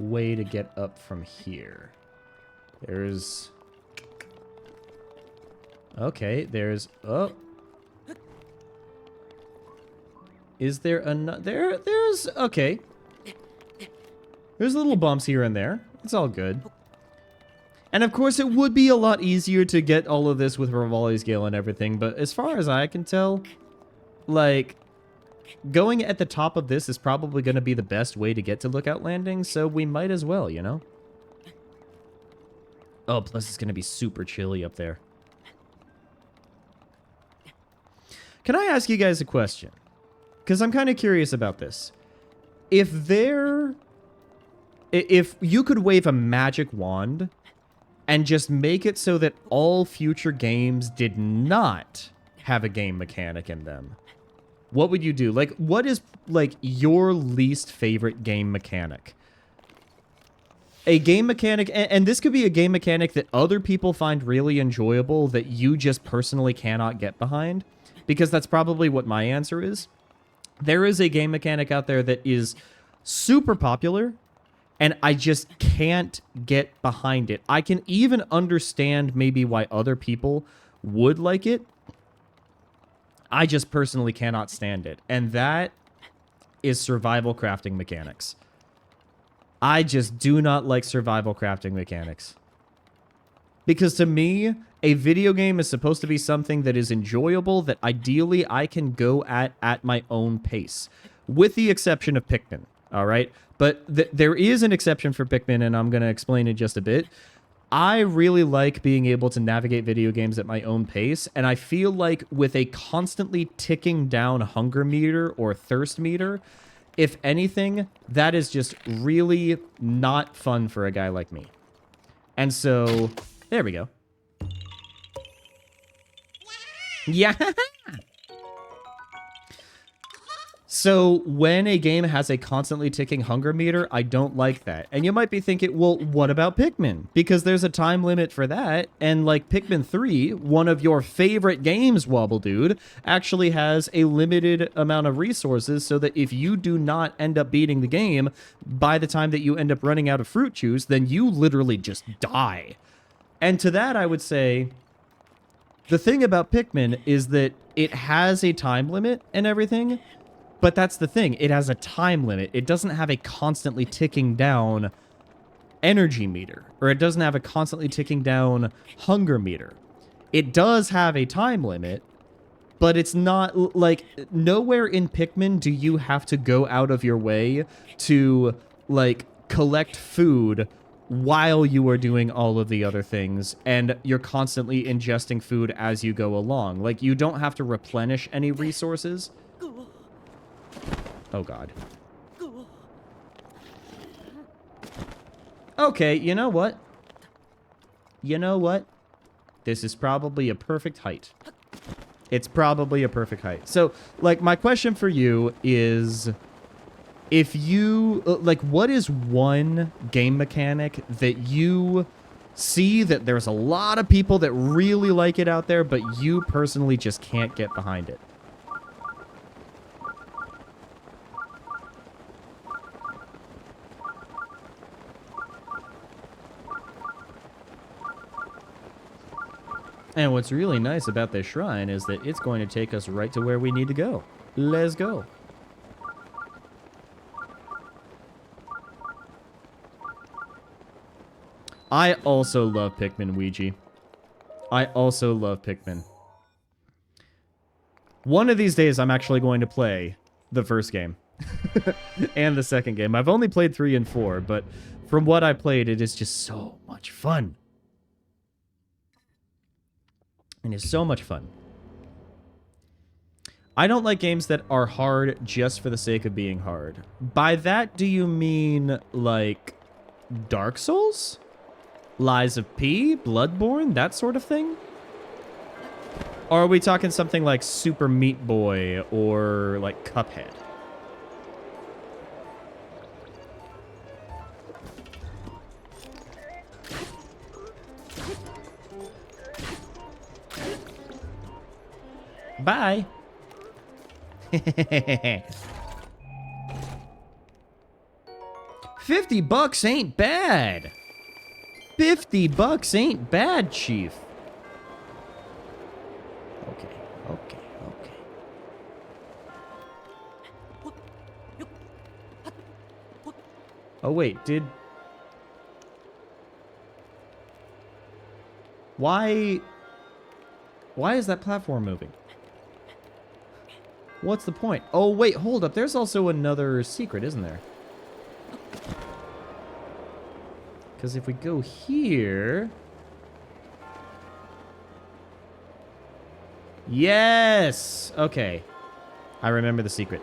way to get up from here? There's... Okay, there's... Oh. Is there another... There's... Okay. There's little bumps here and there. It's all good. And of course, it would be a lot easier to get all of this with Rivali's Gale and everything, but as far as I can tell, like... going at the top of this is probably going to be the best way to get to Lookout Landing, so we might as well, you know? Oh, plus it's going to be super chilly up there. Can I ask you guys a question? Because I'm kind of curious about this. If you could wave a magic wand and just make it so that all future games did not have a game mechanic in them, what would you do? Like, what is, like, your least favorite game mechanic? A game mechanic, and this could be a game mechanic that other people find really enjoyable that you just personally cannot get behind, because that's probably what my answer is. There is a game mechanic out there that is super popular, and I just can't get behind it. I can even understand maybe why other people would like it. I just personally cannot stand it. And that is survival crafting mechanics. I just do not like survival crafting mechanics. Because to me, a video game is supposed to be something that is enjoyable, that ideally I can go at my own pace. With the exception of Pikmin, all right? But there is an exception for Pikmin, and I'm going to explain in just a bit. I really like being able to navigate video games at my own pace, and I feel like with a constantly ticking down hunger meter or thirst meter, if anything, that is just really not fun for a guy like me. And so, there we go. Yeah. So when a game has a constantly ticking hunger meter, I don't like that. And you might be thinking, well, what about Pikmin? Because there's a time limit for that. And like Pikmin 3, one of your favorite games, Wobble Dude, actually has a limited amount of resources so that if you do not end up beating the game by the time that you end up running out of fruit juice, then you literally just die. And to that, I would say, the thing about Pikmin is that it has a time limit and everything. But that's the thing. It has a time limit. It doesn't have a constantly ticking down energy meter. Or it doesn't have a constantly ticking down hunger meter. It does have a time limit. But it's not, like, nowhere in Pikmin do you have to go out of your way to, like, collect food while you are doing all of the other things. And you're constantly ingesting food as you go along. Like, you don't have to replenish any resources. Oh, God. Okay, you know what? You know what? This is probably a perfect height. It's probably a perfect height. So, like, my question for you is, if you, like, what is one game mechanic that you see that there's a lot of people that really like it out there, but you personally just can't get behind it? And what's really nice about this shrine is that it's going to take us right to where we need to go. Let's go. I also love Pikmin, Ouija. I also love Pikmin. One of these days, I'm actually going to play the first game. And the second game. I've only played 3 and 4, but from what I played, it is just so much fun. And it's so much fun. I don't like games that are hard just for the sake of being hard. By that, do you mean, like, Dark Souls? Lies of P? Bloodborne? That sort of thing? Or are we talking something like Super Meat Boy or, like, Cuphead? Bye. $50 ain't bad. $50 ain't bad, Chief. Okay. Oh, wait, Why is that platform moving? What's the point? Oh, wait, hold up. There's also another secret, isn't there? Because if we go here... Yes! Okay. I remember the secret.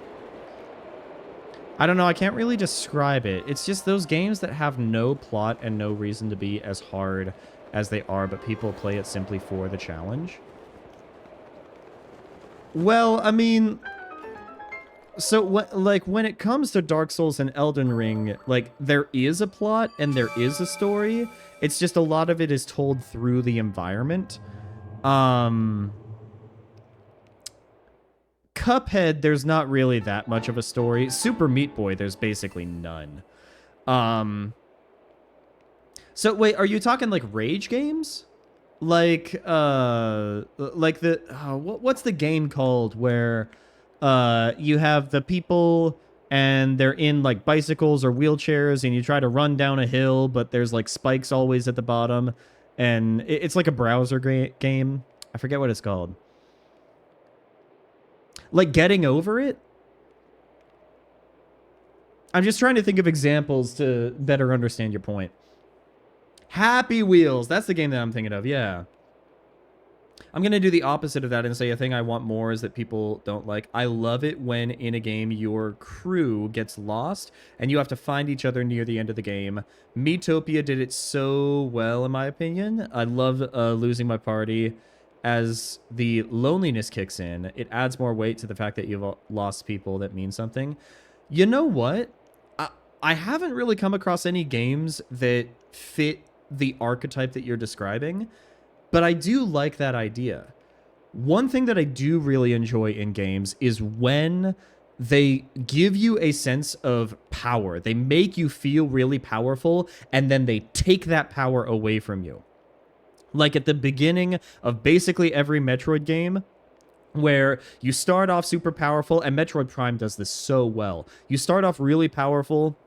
I don't know, I can't really describe it. It's just those games that have no plot and no reason to be as hard as they are, but people play it simply for the challenge. Well, I mean... So, like, when it comes to Dark Souls and Elden Ring, like, there is a plot and there is a story. It's just a lot of it is told through the environment. Cuphead, there's not really that much of a story. Super Meat Boy, there's basically none. So wait, are you talking like rage games? Like the what's the game called where you have the people and they're in like bicycles or wheelchairs and you try to run down a hill, but there's like spikes always at the bottom, and it's like a browser game. I forget what it's called. Like Getting Over It? I'm just trying to think of examples to better understand your point. Happy Wheels. That's the game that I'm thinking of, yeah. I'm going to do the opposite of that and say a thing I want more is that people don't like. I love it when in a game your crew gets lost and you have to find each other near the end of the game. Miitopia did it so well, in my opinion. I love losing my party. As the loneliness kicks in, it adds more weight to the fact that you've lost people that mean something. You know what? I haven't really come across any games that fit the archetype that you're describing, but I do like that idea. One thing that I do really enjoy in games is when they give you a sense of power. They make you feel really powerful, and then they take that power away from you. Like at the beginning of basically every Metroid game, where you start off super powerful, and Metroid Prime does this so well. You start off really powerful,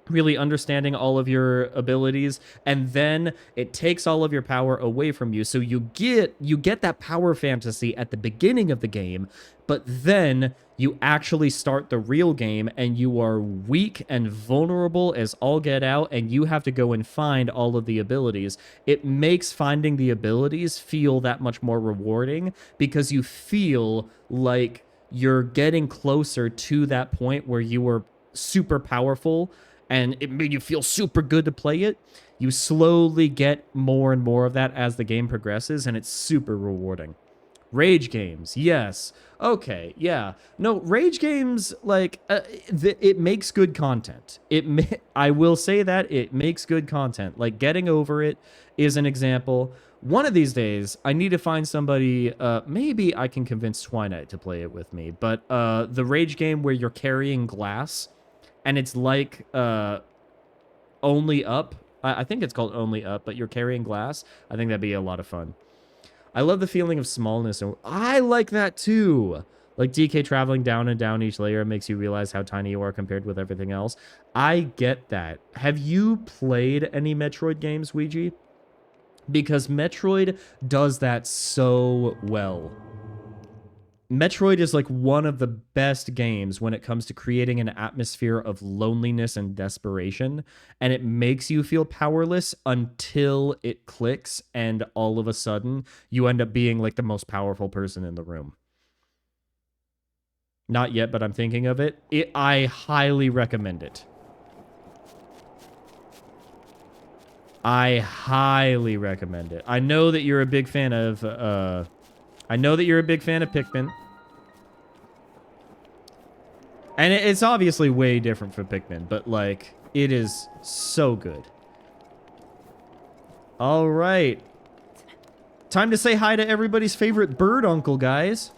really understanding all of your abilities, and then it takes all of your power away from you. So you get that power fantasy at the beginning of the game, but then you actually start the real game and you are weak and vulnerable as all get out, and you have to go and find all of the abilities. It makes finding the abilities feel that much more rewarding because you feel like you're getting closer to that point where you were super powerful and it made you feel super good to play it. You slowly get more and more of that as the game progresses, and it's super rewarding. Rage games, yes. Okay, yeah. No, rage games, like, it makes good content. I will say that it makes good content. Like, Getting Over It is an example. One of these days, I need to find somebody, maybe I can convince Twinite to play it with me, but the rage game where you're carrying glass, and it's like Only Up. I think it's called Only Up, but you're carrying glass. I think that'd be a lot of fun. I love the feeling of smallness. And I like that too. Like DK traveling down and down each layer makes you realize how tiny you are compared with everything else. I get that. Have you played any Metroid games, Ouija? Because Metroid does that so well. Metroid is like one of the best games when it comes to creating an atmosphere of loneliness and desperation, and it makes you feel powerless until it clicks, and all of a sudden, you end up being like the most powerful person in the room. Not yet, but I'm thinking of it. I highly recommend it. I highly recommend it. I know that you're a big fan of, Pikmin. And it's obviously way different from Pikmin, but, like, it is so good. All right. Time to say hi to everybody's favorite bird uncle, guys.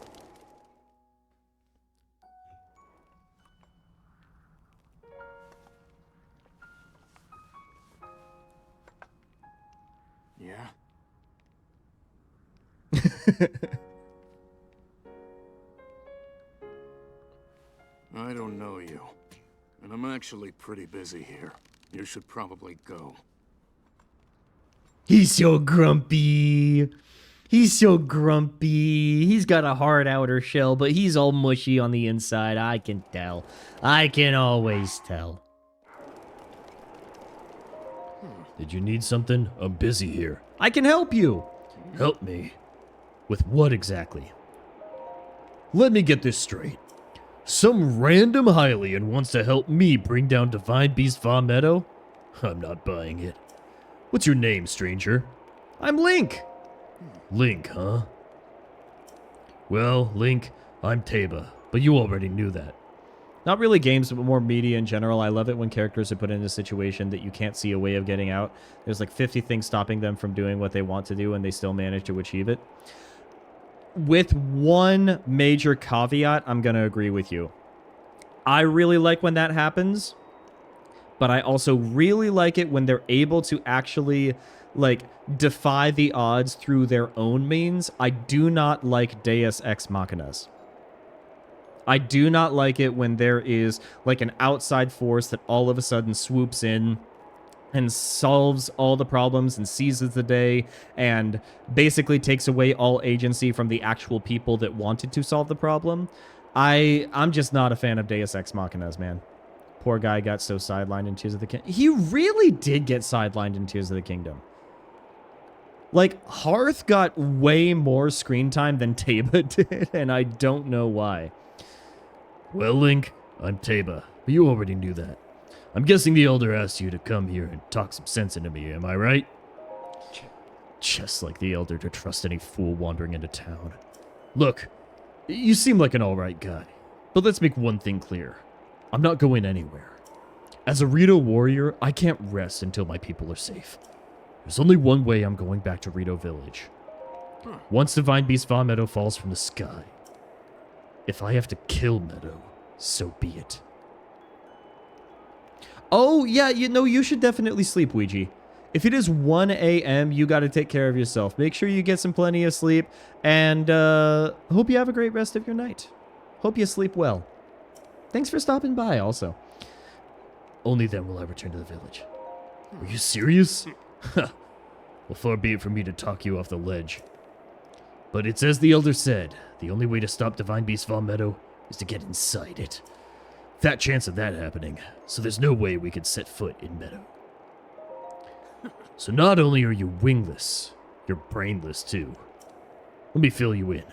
Yeah. I don't know you, and I'm actually pretty busy here. You should probably go. He's so grumpy. He's so grumpy. He's got a hard outer shell, but he's all mushy on the inside. I can tell. I can always tell. Did you need something? I'm busy here. I can help you. Help me. With what exactly? Let me get this straight. Some random Hylian wants to help me bring down Divine Beast Va Meadow? I'm not buying it. What's your name, stranger? I'm Link. Link, huh? Well, Link, I'm Teba, but you already knew that. Not really games, but more media in general. I love it when characters are put in a situation that you can't see a way of getting out. There's like 50 things stopping them from doing what they want to do, and they still manage to achieve it. With one major caveat, I'm going to agree with you. I really like when that happens, but I also really like it when they're able to actually, like, defy the odds through their own means. I do not like Deus Ex Machinas. I do not like it when there is, like, an outside force that all of a sudden swoops in and solves all the problems and seizes the day and basically takes away all agency from the actual people that wanted to solve the problem. I'm just not a fan of Deus Ex Machinas, man. Poor guy got so sidelined in Tears of the Kingdom. He really did get sidelined in Tears of the Kingdom. Like, Hearth got way more screen time than Teba did, and I don't know why. Well, Link, I'm Teba, but you already knew that. I'm guessing the Elder asked you to come here and talk some sense into me, am I right? Just like the Elder to trust any fool wandering into town. Look, you seem like an alright guy, but let's make one thing clear. I'm not going anywhere. As a Rito warrior, I can't rest until my people are safe. There's only one way I'm going back to Rito Village. Once Divine Beast Va Meadow falls from the sky. If I have to kill Meadow, so be it. Oh, yeah, you know, you should definitely sleep, Ouija. If it is 1 a.m., you got to take care of yourself. Make sure you get some plenty of sleep, and hope you have a great rest of your night. Hope you sleep well. Thanks for stopping by, also. Only then will I return to the village. Are you serious? Well, far be it from me to talk you off the ledge. But it's as the Elder said, the only way to stop Divine Beast Va Meadow is to get inside it. Fat chance of that happening, so there's no way we could set foot in Meadow. So not only are you wingless, you're brainless too. Let me fill you in.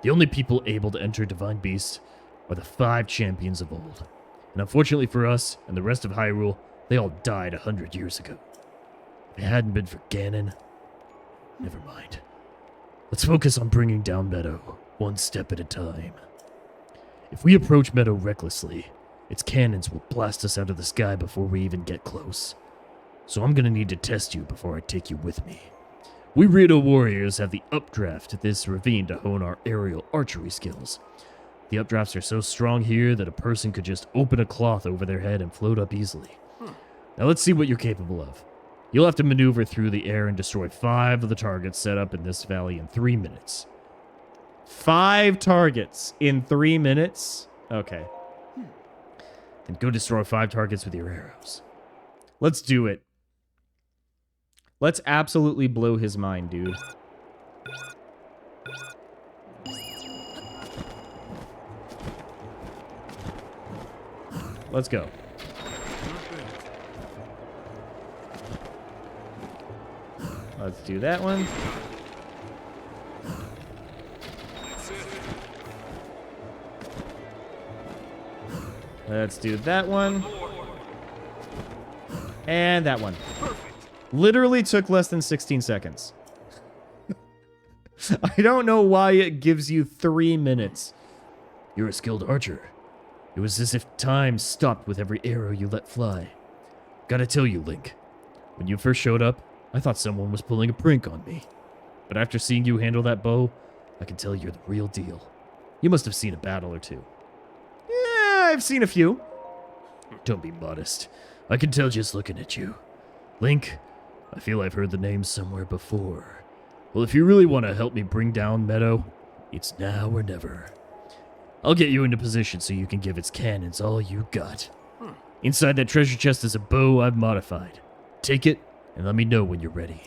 The only people able to enter Divine Beast are the 5 champions of old. And unfortunately for us and the rest of Hyrule, they all died 100 years ago. If it hadn't been for Ganon, never mind. Let's focus on bringing down Meadow, one step at a time. If we approach Meadow recklessly, its cannons will blast us out of the sky before we even get close. So I'm gonna need to test you before I take you with me. We Rito warriors have the updraft to this ravine to hone our aerial archery skills. The updrafts are so strong here that a person could just open a cloth over their head and float up easily. Now let's see what you're capable of. You'll have to maneuver through the air and destroy 5 of the targets set up in this valley in 3 minutes. 5 targets in 3 minutes? Okay. Then go destroy 5 targets with your arrows. Let's do it. Let's absolutely blow his mind, dude. Let's go. Let's do that one. Let's do that one. And that one. Literally took less than 16 seconds. I don't know why it gives you 3 minutes. You're a skilled archer. It was as if time stopped with every arrow you let fly. Gotta tell you, Link. When you first showed up, I thought someone was pulling a prank on me. But after seeing you handle that bow, I can tell you're the real deal. You must have seen a battle or two. Yeah, I've seen a few. Don't be modest. I can tell just looking at you. Link, I feel I've heard the name somewhere before. Well, if you really want to help me bring down Meadow, it's now or never. I'll get you into position so you can give its cannons all you got. Inside that treasure chest is a bow I've modified. Take it, and let me know when you're ready.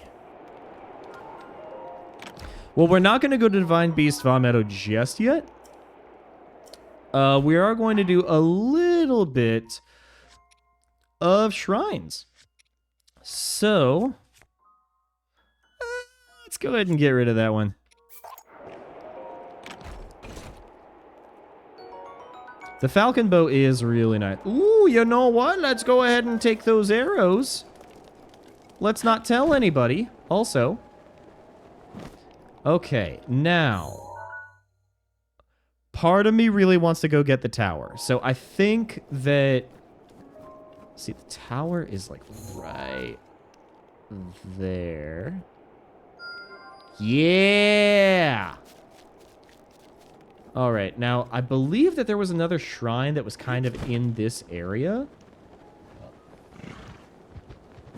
Well, we're not going to go to Divine Beast Vaughn Meadow just yet. We are going to do a little bit of shrines. So, let's go ahead and get rid of that one. The falcon bow is really nice. Ooh, you know what? Let's go ahead and take those arrows. Let's not tell anybody, also. Okay, now. Part of me really wants to go get the tower. So I think that... See, the tower is like right there. Yeah! All right, now I believe that there was another shrine that was kind of in this area.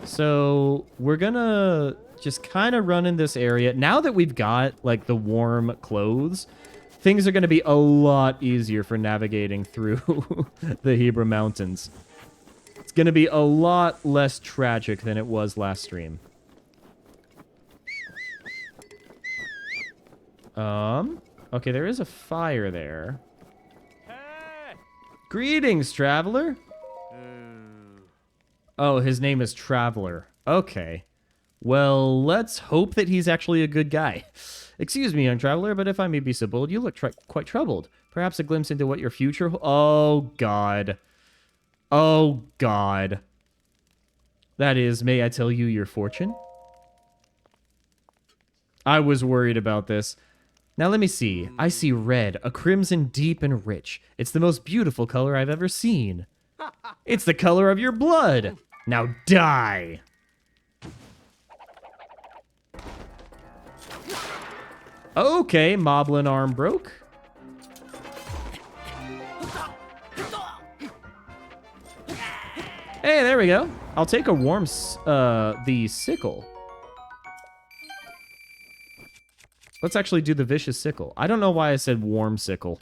So we're gonna just kind of run in this area. Now that we've got like the warm clothes, things are gonna be a lot easier for navigating through the Hebra Mountains. It's gonna be a lot less tragic than it was last stream. Okay, there is a fire there. Hey! Greetings, traveler. Oh, his name is Traveler. Okay. Well, let's hope that he's actually a good guy. Excuse me, young traveler, but if I may be so bold, you look quite troubled. Perhaps a glimpse into what your future... Oh, God. Oh, God. That is, may I tell you your fortune? I was worried about this. Now let me see. I see red, a crimson deep and rich. It's the most beautiful color I've ever seen. It's the color of your blood. Now die. Okay, Moblin arm broke. Hey, there we go. I'll take a warm, the sickle. Let's actually do the vicious sickle. I don't know why I said warm sickle.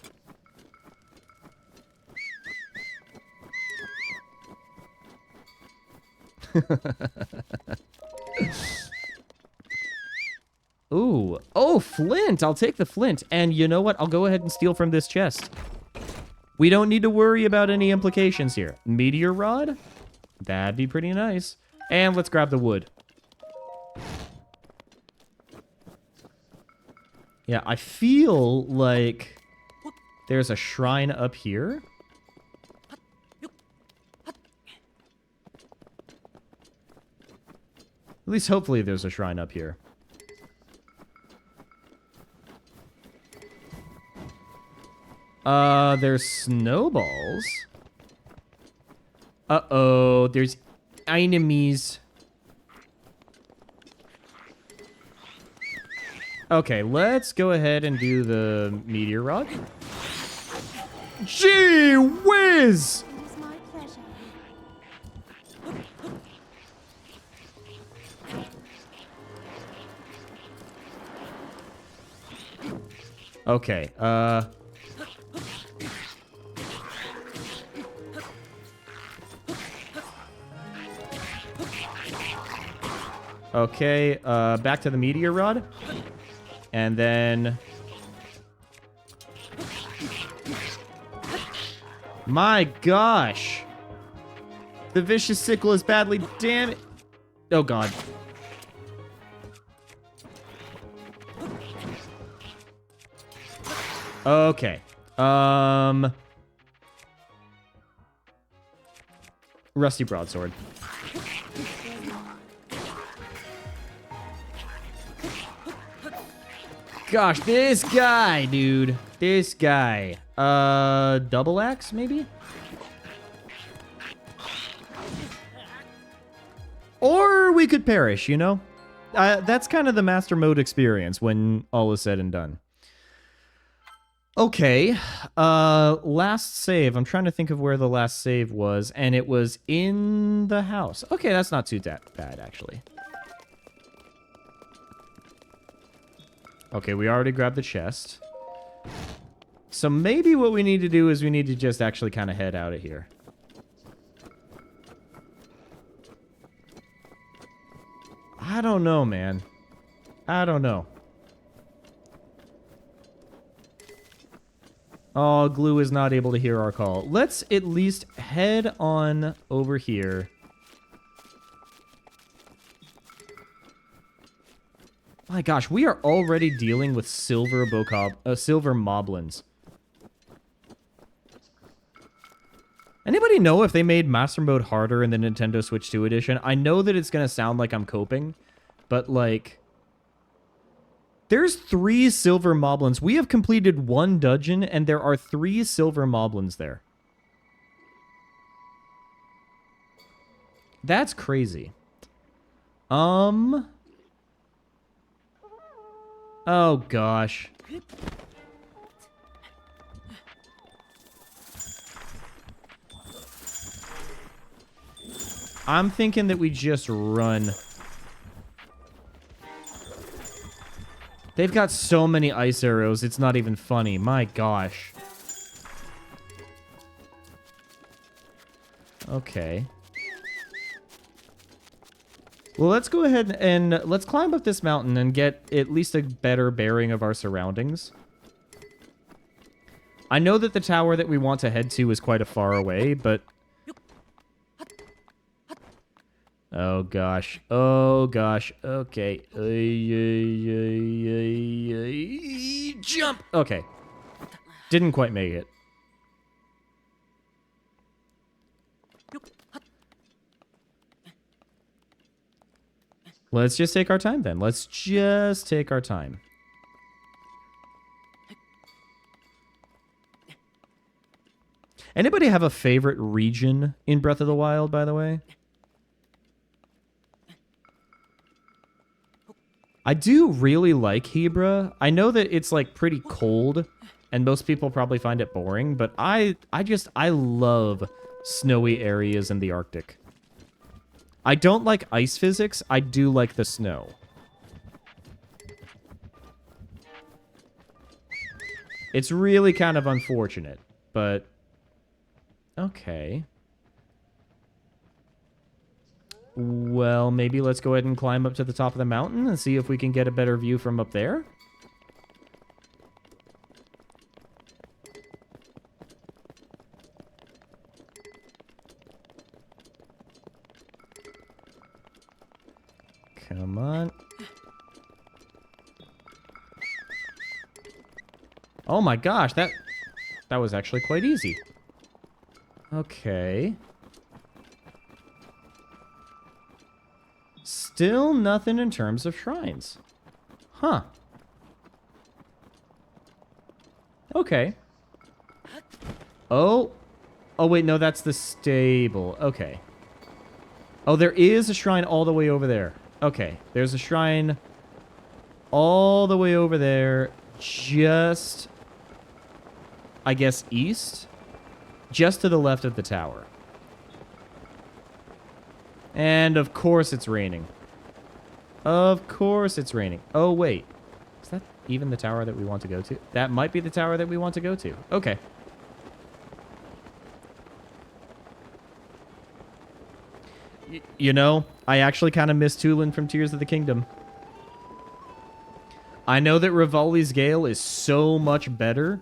Ooh. Oh, flint. I'll take the flint. And you know what? I'll go ahead and steal from this chest. We don't need to worry about any implications here. Meteor rod? That'd be pretty nice. And let's grab the wood. Yeah, I feel like there's a shrine up here. At least hopefully there's a shrine up here. There's snowballs. Uh-oh, there's enemies. Okay, let's go ahead and do the meteor rod. Gee whiz! It is my pleasure. Okay, okay, back to the meteor rod. And then... My gosh! The vicious sickle is badly damaged. Oh, God. Okay. Rusty broadsword. Gosh, this guy, dude. This guy. Double axe, maybe? Or we could perish, you know? That's kind of the master mode experience when all is said and done. Okay. Last save. I'm trying to think of where the last save was, and it was in the house. Okay, that's not too bad, actually. Okay, we already grabbed the chest. So maybe what we need to do is we need to just actually kind of head out of here. I don't know, man. I don't know. Oh, Glue is not able to hear our call. Let's at least head on over here. My gosh, we are already dealing with silver moblins. Anybody know if they made Master Mode harder in the Nintendo Switch 2 edition? I know that it's going to sound like I'm coping, but like... There's 3 silver moblins. We have completed 1 dungeon, and there are 3 silver moblins there. That's crazy. Oh, gosh. I'm thinking that we just run. They've got so many ice arrows, it's not even funny. My gosh. Okay. Well, let's go ahead and let's climb up this mountain and get at least a better bearing of our surroundings. I know that the tower that we want to head to is quite a far away, but... Oh, gosh. Oh, gosh. Okay. Jump! Okay. Didn't quite make it. Let's just take our time, then. Let's just take our time. Anybody have a favorite region in Breath of the Wild, by the way? I do really like Hebra. I know that it's like pretty cold and most people probably find it boring, but I love snowy areas in the Arctic. I don't like ice physics. I do like the snow. It's really kind of unfortunate, but okay. Well, maybe let's go ahead and climb up to the top of the mountain and see if we can get a better view from up there. Come on. Oh my gosh, that was actually quite easy. Okay. Still nothing in terms of shrines. Huh. Okay. Oh. Oh, wait, no, that's the stable. Okay. Oh, there is a shrine all the way over there. Okay, there's a shrine all the way over there, just, I guess, east? Just to the left of the tower. And of course it's raining. Of course it's raining. Oh, wait. Is that even the tower that we want to go to? That might be the tower that we want to go to. Okay. You know, I actually kind of miss Tulin from Tears of the Kingdom. I know that Rivali's Gale is so much better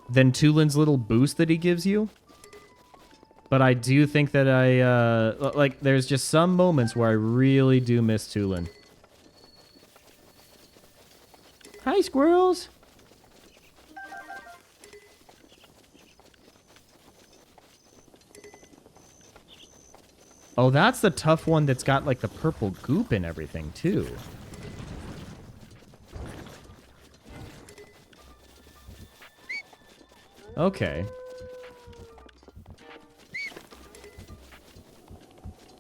than Tulin's little boost that he gives you. But I do think that like, there's just some moments where I really do miss Tulin. Hi, squirrels! Oh, that's the tough one that's got, like, the purple goop and everything, too. Okay.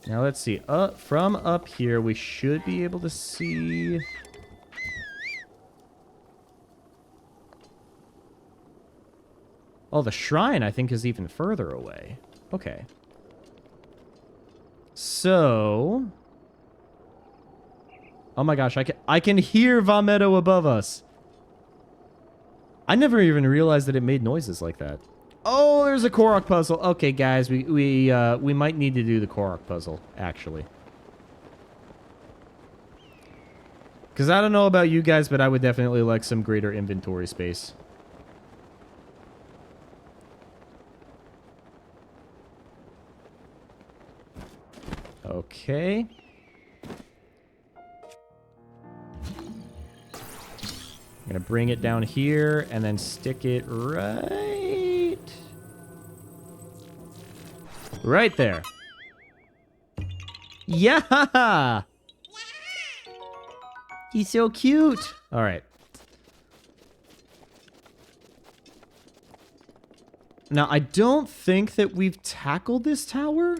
Now, let's see. From up here, we should be able to see... Oh, the shrine, I think, is even further away. Okay. So... Oh my gosh, I can hear Vametto above us. I never even realized that it made noises like that. Oh, there's a Korok puzzle. Okay, guys, we might need to do the Korok puzzle, actually. Because I don't know about you guys, but I would definitely like some greater inventory space. Okay. I'm gonna bring it down here and then stick it right there. Yeah! He's so cute. All right. Now, I don't think that we've tackled this tower.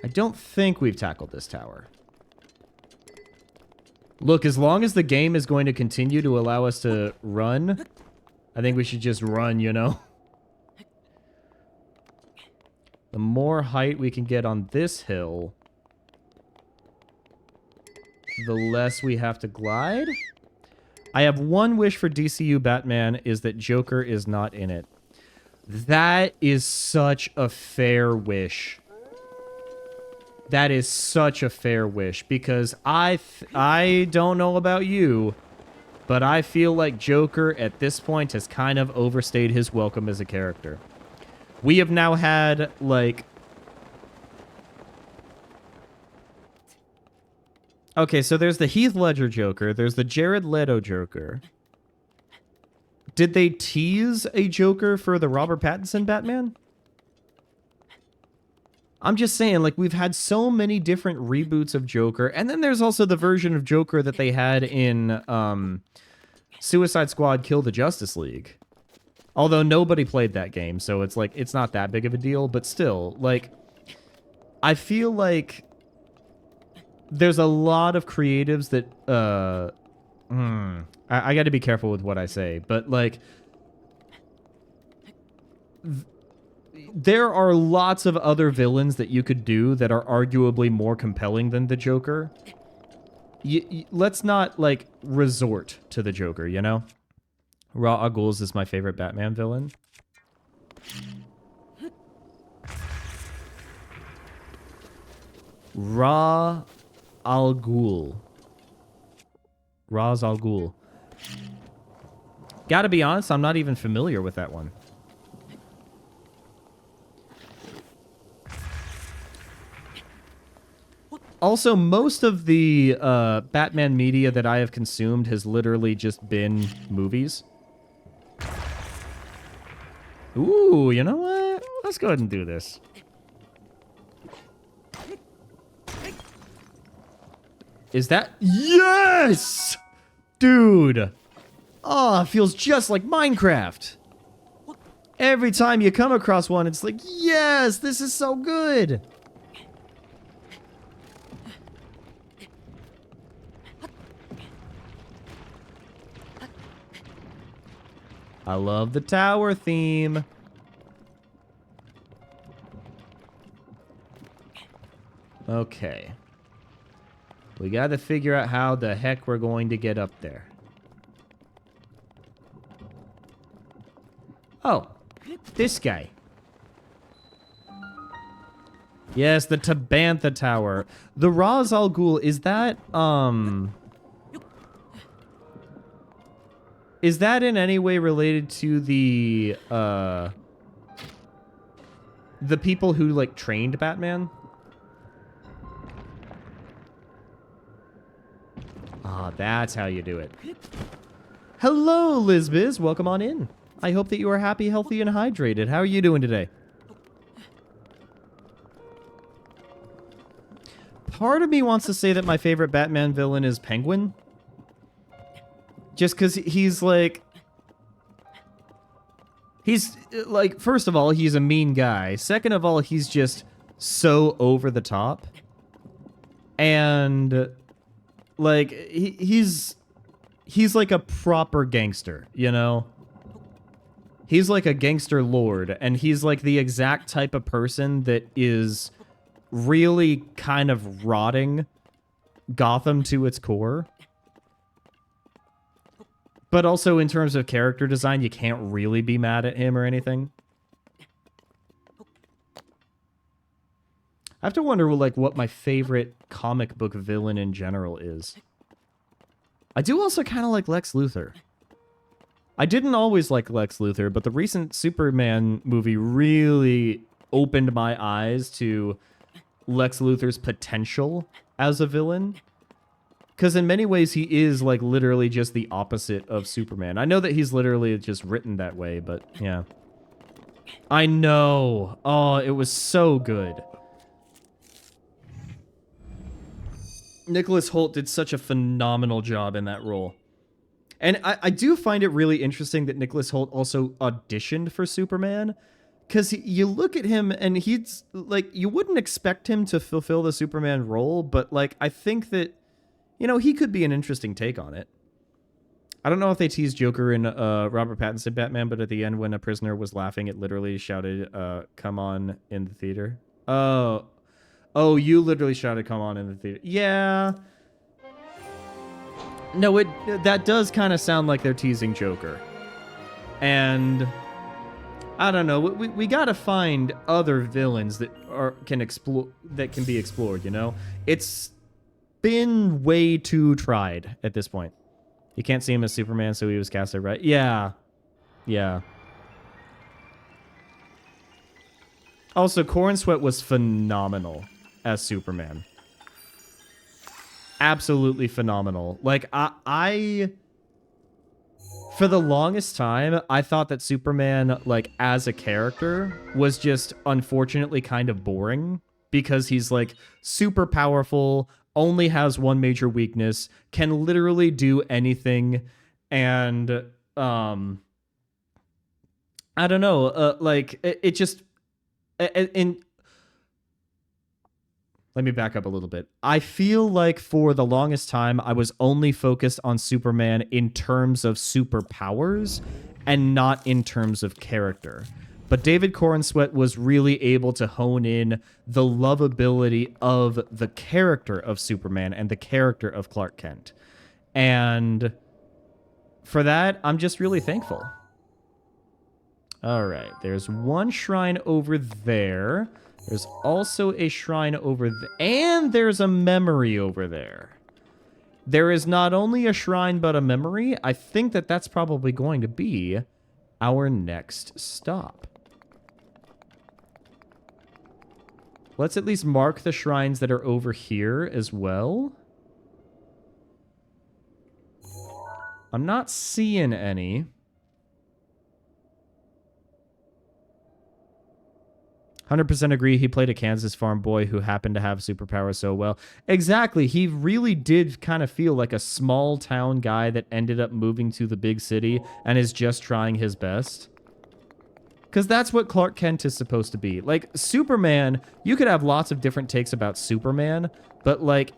I don't think we've tackled this tower. Look, as long as the game is going to continue to allow us to run, I think we should just run, you know? The more height we can get on this hill, the less we have to glide. I have one wish for DCU Batman, is that Joker is not in it. That is such a fair wish. That is such a fair wish, because I don't know about you, but I feel like Joker at this point has kind of overstayed his welcome as a character. We have now had, like... Okay, so there's the Heath Ledger Joker. There's the Jared Leto Joker. Did they tease a Joker for the Robert Pattinson Batman? I'm just saying, like, we've had so many different reboots of Joker. And then there's also the version of Joker that they had in Suicide Squad Kill the Justice League. Although nobody played that game, so it's like, it's not that big of a deal. But still, like, I feel like there's a lot of creatives that, I got to be careful with what I say, but like, there are lots of other villains that you could do that are arguably more compelling than the Joker. Let's not, like, resort to the Joker, you know? Ra's al Ghul is my favorite Batman villain. Ra's al Ghul. Ra's al Ghul. Gotta be honest, I'm not even familiar with that one. Also, most of the Batman media that I have consumed has literally just been movies. Ooh, you know what? Let's go ahead and do this. Is that... Yes! Dude! Oh, it feels just like Minecraft. Every time you come across one, it's like, yes, this is so good. I love the tower theme. Okay. We got to figure out how the heck we're going to get up there. Oh, this guy. Yes, the Tabantha Tower. The Ra's al Ghul, is that, is that in any way related to the people who, like, trained Batman? Ah, that's how you do it. Hello, Lizbiz. Welcome on in. I hope that you are happy, healthy, and hydrated. How are you doing today? Part of me wants to say that my favorite Batman villain is Penguin. Just because he's like... He's, like, first of all, he's a mean guy. Second of all, he's just so over the top. And, like, he's like a proper gangster, you know? He's like a gangster lord, and he's like the exact type of person that is really kind of rotting Gotham to its core. But also in terms of character design, you can't really be mad at him or anything. I have to wonder, like, what my favorite comic book villain in general is. I do also kind of like Lex Luthor. I didn't always like Lex Luthor, but the recent Superman movie really opened my eyes to Lex Luthor's potential as a villain. Because in many ways, he is, like, literally just the opposite of Superman. I know that he's literally just written that way, but yeah. I know. Oh, it was so good. Nicholas Hoult did such a phenomenal job in that role. And I do find it really interesting that Nicholas Hoult also auditioned for Superman. Because you look at him and he's, like, you wouldn't expect him to fulfill the Superman role, but, like, I think that, you know, he could be an interesting take on it. I don't know if they teased Joker in Robert Pattinson Batman, but at the end when a prisoner was laughing, it literally shouted, come on in the theater. Oh, you literally shouted, come on in the theater. Yeah. No, that does kind of sound like they're teasing Joker. And I don't know. We got to find other villains that can be explored, you know? It's been way too tried at this point. You can't see him as Superman, so he was casted, right? Yeah. Yeah. Also, Corn Sweat was phenomenal as Superman. Absolutely phenomenal. Like, I for the longest time, I thought that Superman, like, as a character, was just unfortunately kind of boring. Because he's, like, super powerful, only has one major weakness, can literally do anything, and I don't know, like it just and let me back up a little bit. I feel like for the longest time I was only focused on Superman in terms of superpowers and not in terms of character. But David Corenswet was really able to hone in the lovability of the character of Superman and the character of Clark Kent. And for that, I'm just really thankful. All right, there's one shrine over there. There's also a shrine over there. And there's a memory over there. There is not only a shrine, but a memory. I think that that's probably going to be our next stop. Let's at least mark the shrines that are over here as well. I'm not seeing any. 100% agree. He played a Kansas farm boy who happened to have superpowers so well. Exactly. He really did kind of feel like a small town guy that ended up moving to the big city and is just trying his best. Because that's what Clark Kent is supposed to be. Like, Superman, you could have lots of different takes about Superman, but, like,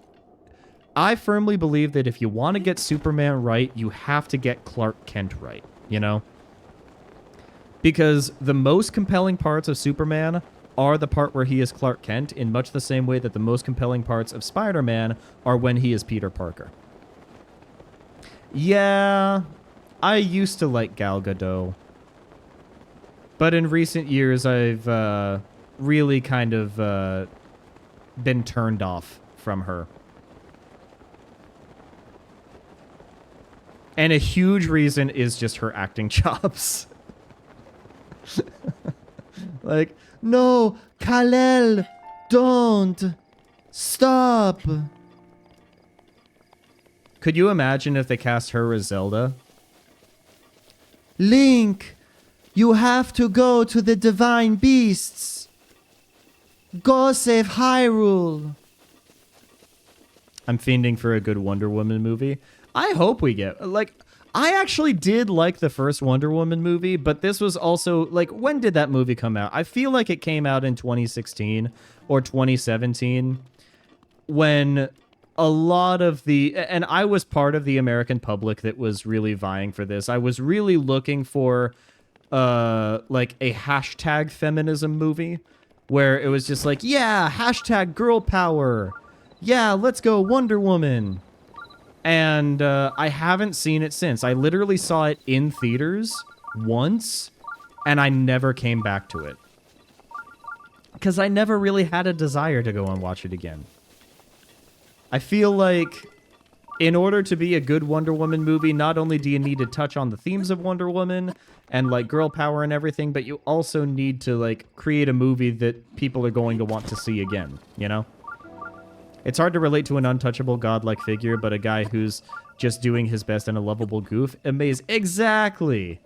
I firmly believe that if you want to get Superman right, you have to get Clark Kent right, you know? Because the most compelling parts of Superman are the part where he is Clark Kent, in much the same way that the most compelling parts of Spider-Man are when he is Peter Parker. Yeah, I used to like Gal Gadot. But in recent years, I've really kind of been turned off from her. And a huge reason is just her acting chops. Like, no, Kal-El, don't. Stop. Could you imagine if they cast her as Zelda? Link, you have to go to the divine beasts. Go save Hyrule. I'm fiending for a good Wonder Woman movie. I hope we get, like, I actually did like the first Wonder Woman movie, but this was also, like, when did that movie come out? I feel like it came out in 2016 or 2017 when a lot of the, and I was part of the American public that was really vying for this. I was really looking for, like, a hashtag feminism movie where it was just like, yeah, hashtag girl power. Yeah, let's go Wonder Woman. And I haven't seen it since. I literally saw it in theaters once, and I never came back to it. Because I never really had a desire to go and watch it again. I feel like in order to be a good Wonder Woman movie, not only do you need to touch on the themes of Wonder Woman and like girl power and everything, but you also need to like create a movie that people are going to want to see again, you know? It's hard to relate to an untouchable godlike figure, but a guy who's just doing his best in a lovable goof. Exactly.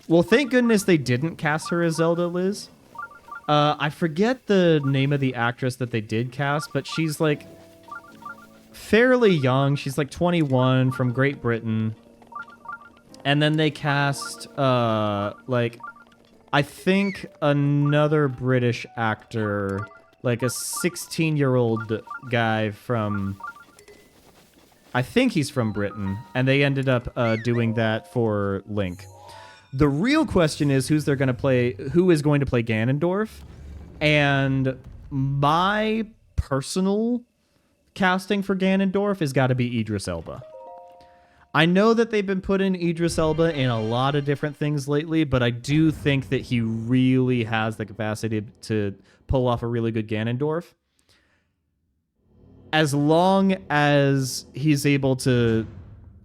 Well, thank goodness they didn't cast her as Zelda, Liz. I forget the name of the actress that they did cast, but she's like fairly young. She's like 21 from Great Britain. And then they cast, like, I think another British actor, like a 16-year-old guy from, I think he's from Britain. And they ended up doing that for Link. The real question is who is going to play Ganondorf? And my personal casting for Ganondorf has got to be Idris Elba. I know that they've been putting Idris Elba in a lot of different things lately, but I do think that he really has the capacity to pull off a really good Ganondorf. As long as he's able to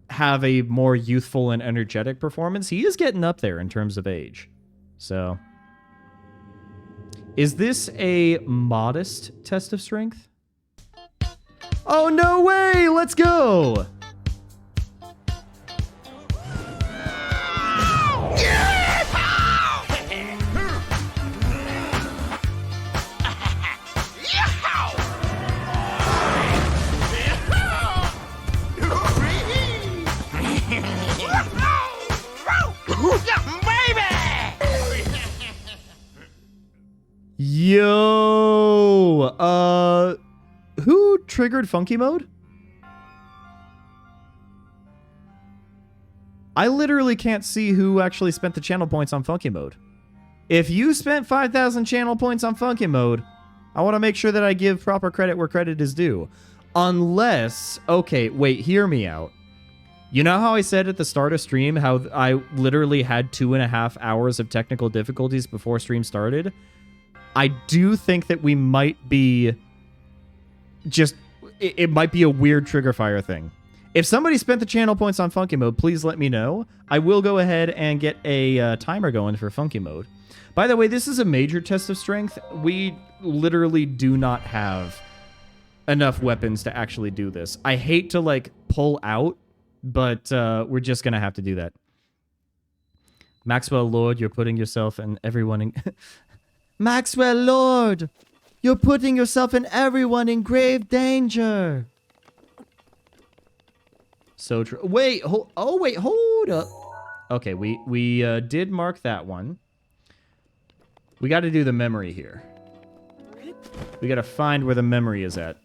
have a more youthful and energetic performance, he is getting up there in terms of age. So, is this a modest test of strength? Oh, no way! Let's go! Yo, who triggered funky mode? I literally can't see who actually spent the channel points on funky mode. If you spent 5,000 channel points on funky mode, I want to make sure that I give proper credit where credit is due. Unless, okay, wait, hear me out. You know how I said at the start of stream how I literally had 2.5 hours of technical difficulties before stream started? I do think that we might be just... It might be a weird trigger fire thing. If somebody spent the channel points on funky mode, please let me know. I will go ahead and get a timer going for funky mode. By the way, this is a major test of strength. We literally do not have enough weapons to actually do this. I hate to, like, pull out, but we're just going to have to do that. Maxwell Lord, you're putting yourself and everyone in... Maxwell Lord, you're putting yourself and everyone in grave danger. So true. Wait, wait, hold up. Okay, we did mark that one. We got to do the memory here. We got to find where the memory is at.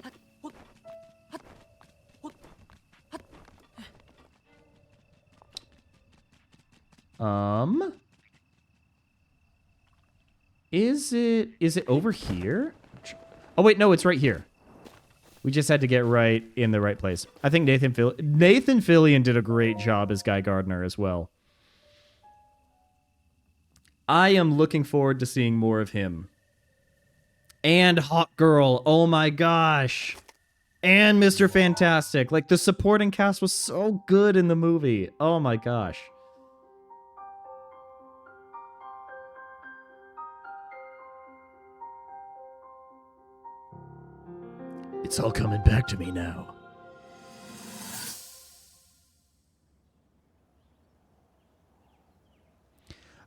Is it over here? Oh wait, no, it's right here. We just had to get right in the right place. I think Nathan Fillion did a great job as Guy Gardner as well. I am looking forward to seeing more of him. And Hot Girl, oh my gosh. And Mr. Fantastic. Like, the supporting cast was so good in the movie. Oh my gosh. It's all coming back to me now.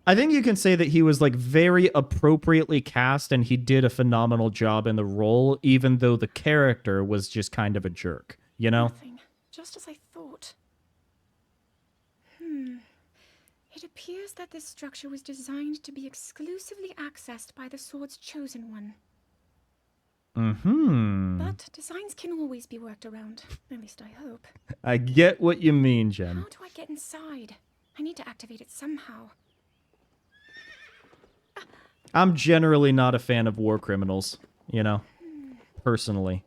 I think you can say that he was, like, very appropriately cast and he did a phenomenal job in the role, even though the character was just kind of a jerk, you know? Nothing. Just as I thought. It appears that this structure was designed to be exclusively accessed by the sword's chosen one. But designs can always be worked around. At least I hope. I get what you mean, Jen. How do I get inside? I need to activate it somehow. I'm generally not a fan of war criminals, you know, personally.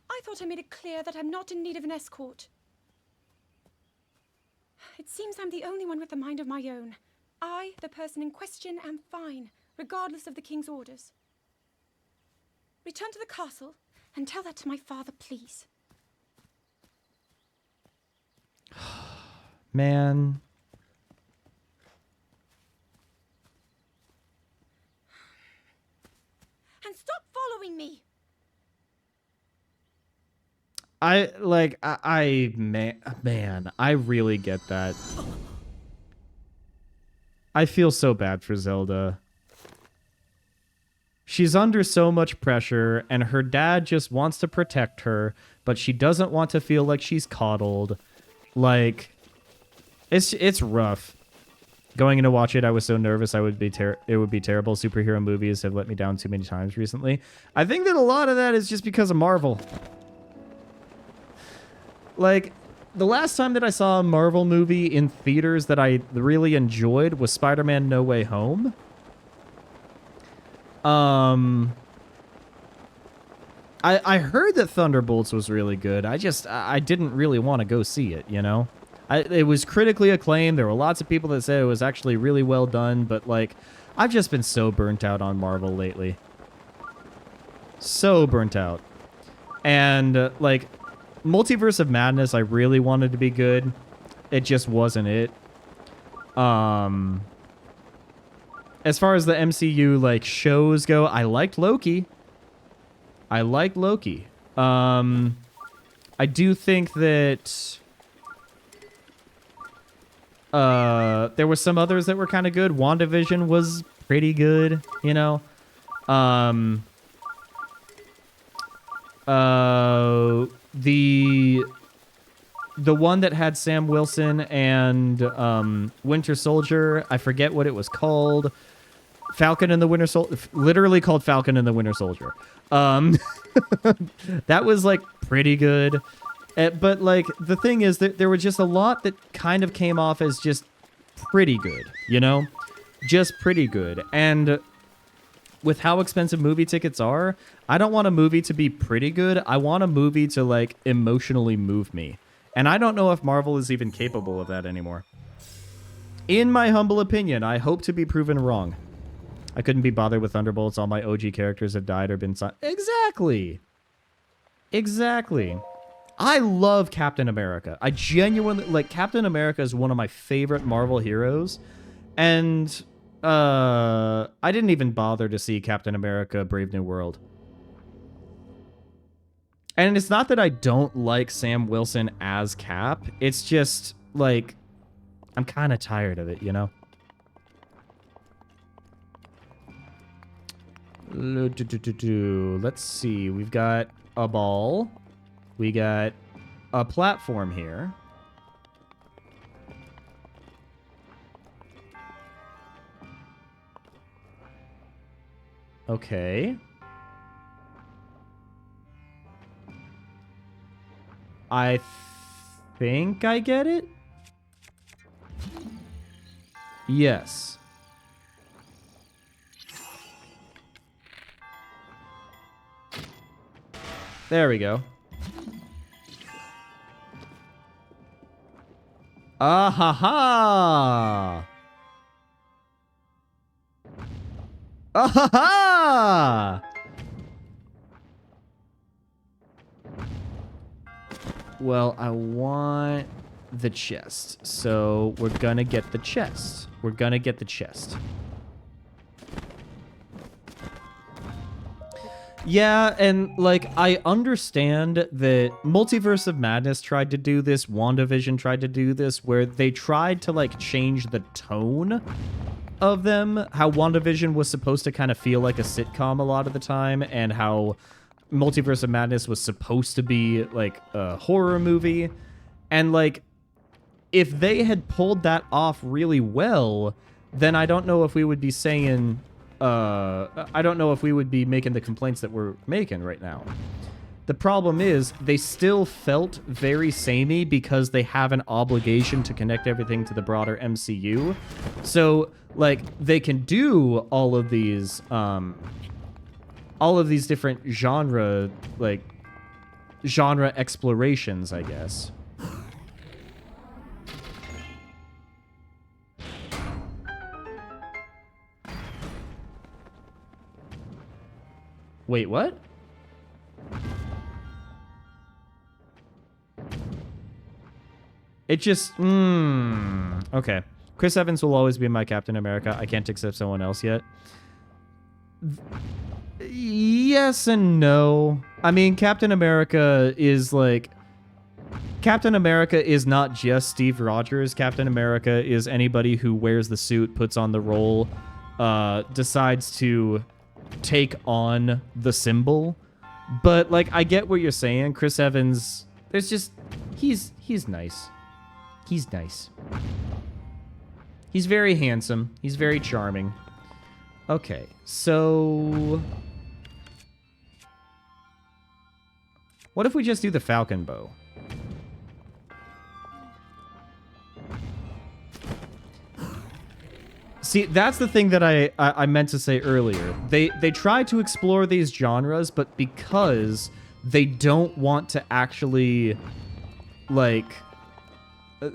I thought I made it clear that I'm not in need of an escort. It seems I'm the only one with a mind of my own. I, the person in question, am fine. regardless of the king's orders. Return to the castle and tell that to my father, please. Man. And stop following me! Man, I really get that. I feel so bad for Zelda. She's under so much pressure, and her dad just wants to protect her, but she doesn't want to feel like she's coddled. Like, it's rough. Going in to watch it, I was so nervous it would be terrible. Superhero movies have let me down too many times recently. I think that a lot of that is just because of Marvel. Like, the last time that I saw a Marvel movie in theaters that I really enjoyed was Spider-Man No Way Home. I heard that Thunderbolts was really good. I didn't really want to go see it, you know? It was critically acclaimed. There were lots of people that said it was actually really well done, but, like, I've just been so burnt out on Marvel lately. So burnt out. And, like, Multiverse of Madness, I really wanted to be good. It just wasn't it. As far as the MCU, like, shows go, I liked Loki. I do think that there were some others that were kind of good. WandaVision was pretty good, you know. The one that had Sam Wilson and Winter Soldier, I forget what it was called. Falcon and the Winter Soldier, literally called Falcon and the Winter Soldier. That was, like, pretty good. But, like, the thing is that there were just a lot that kind of came off as just pretty good, you know? Just pretty good. And with how expensive movie tickets are, I don't want a movie to be pretty good. I want a movie to, like, emotionally move me. And I don't know if Marvel is even capable of that anymore. In my humble opinion, I hope to be proven wrong. I couldn't be bothered with Thunderbolts. All my OG characters have died or been... Exactly. Exactly. I love Captain America. I genuinely... Like, Captain America is one of my favorite Marvel heroes. And... I didn't even bother to see Captain America Brave New World. And it's not that I don't like Sam Wilson as Cap. It's just, like, I'm kind of tired of it, you know? Let's see. We've got a ball. We got a platform here. Okay. I think I get it. Yes. There we go. Ah ha ha! Ah ha ha! Well, I want the chest. So we're gonna get the chest. We're gonna get the chest. Yeah, and, like, I understand that Multiverse of Madness tried to do this, WandaVision tried to do this, where they tried to, like, change the tone of them. How WandaVision was supposed to kind of feel like a sitcom a lot of the time, and how Multiverse of Madness was supposed to be, like, a horror movie. And, like, if they had pulled that off really well, then I don't know if we would be saying... I don't know if we would be making the complaints that we're making right now. The problem is, they still felt very samey because they have an obligation to connect everything to the broader MCU. So, like, they can do all of these different genre explorations, I guess. Wait, what? It just... Okay. Chris Evans will always be my Captain America. I can't accept someone else yet. Yes and no. I mean, Captain America is like... Captain America is not just Steve Rogers. Captain America is anybody who wears the suit, puts on the role, decides to take on the symbol. But, like, I get what you're saying. Chris Evans, there's just... He's nice. He's nice. He's very handsome. He's very charming. Okay, so... What if we just do the Falcon Bow? See, that's the thing that I meant to say earlier. They try to explore these genres, but because they don't want to actually, like...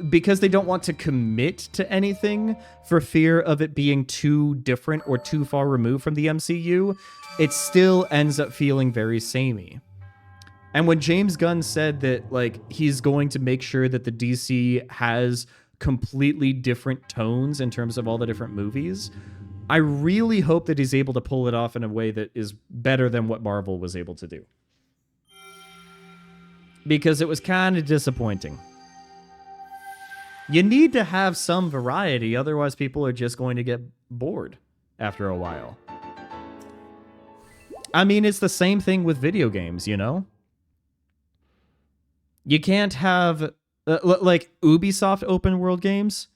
Because they don't want to commit to anything for fear of it being too different or too far removed from the MCU, it still ends up feeling very samey. And when James Gunn said that, like, he's going to make sure that the DC has completely different tones in terms of all the different movies, I really hope that he's able to pull it off in a way that is better than what Marvel was able to do. Because it was kind of disappointing. You need to have some variety, otherwise people are just going to get bored after a while. I mean, it's the same thing with video games, you know? You can't have, like, Ubisoft open world games.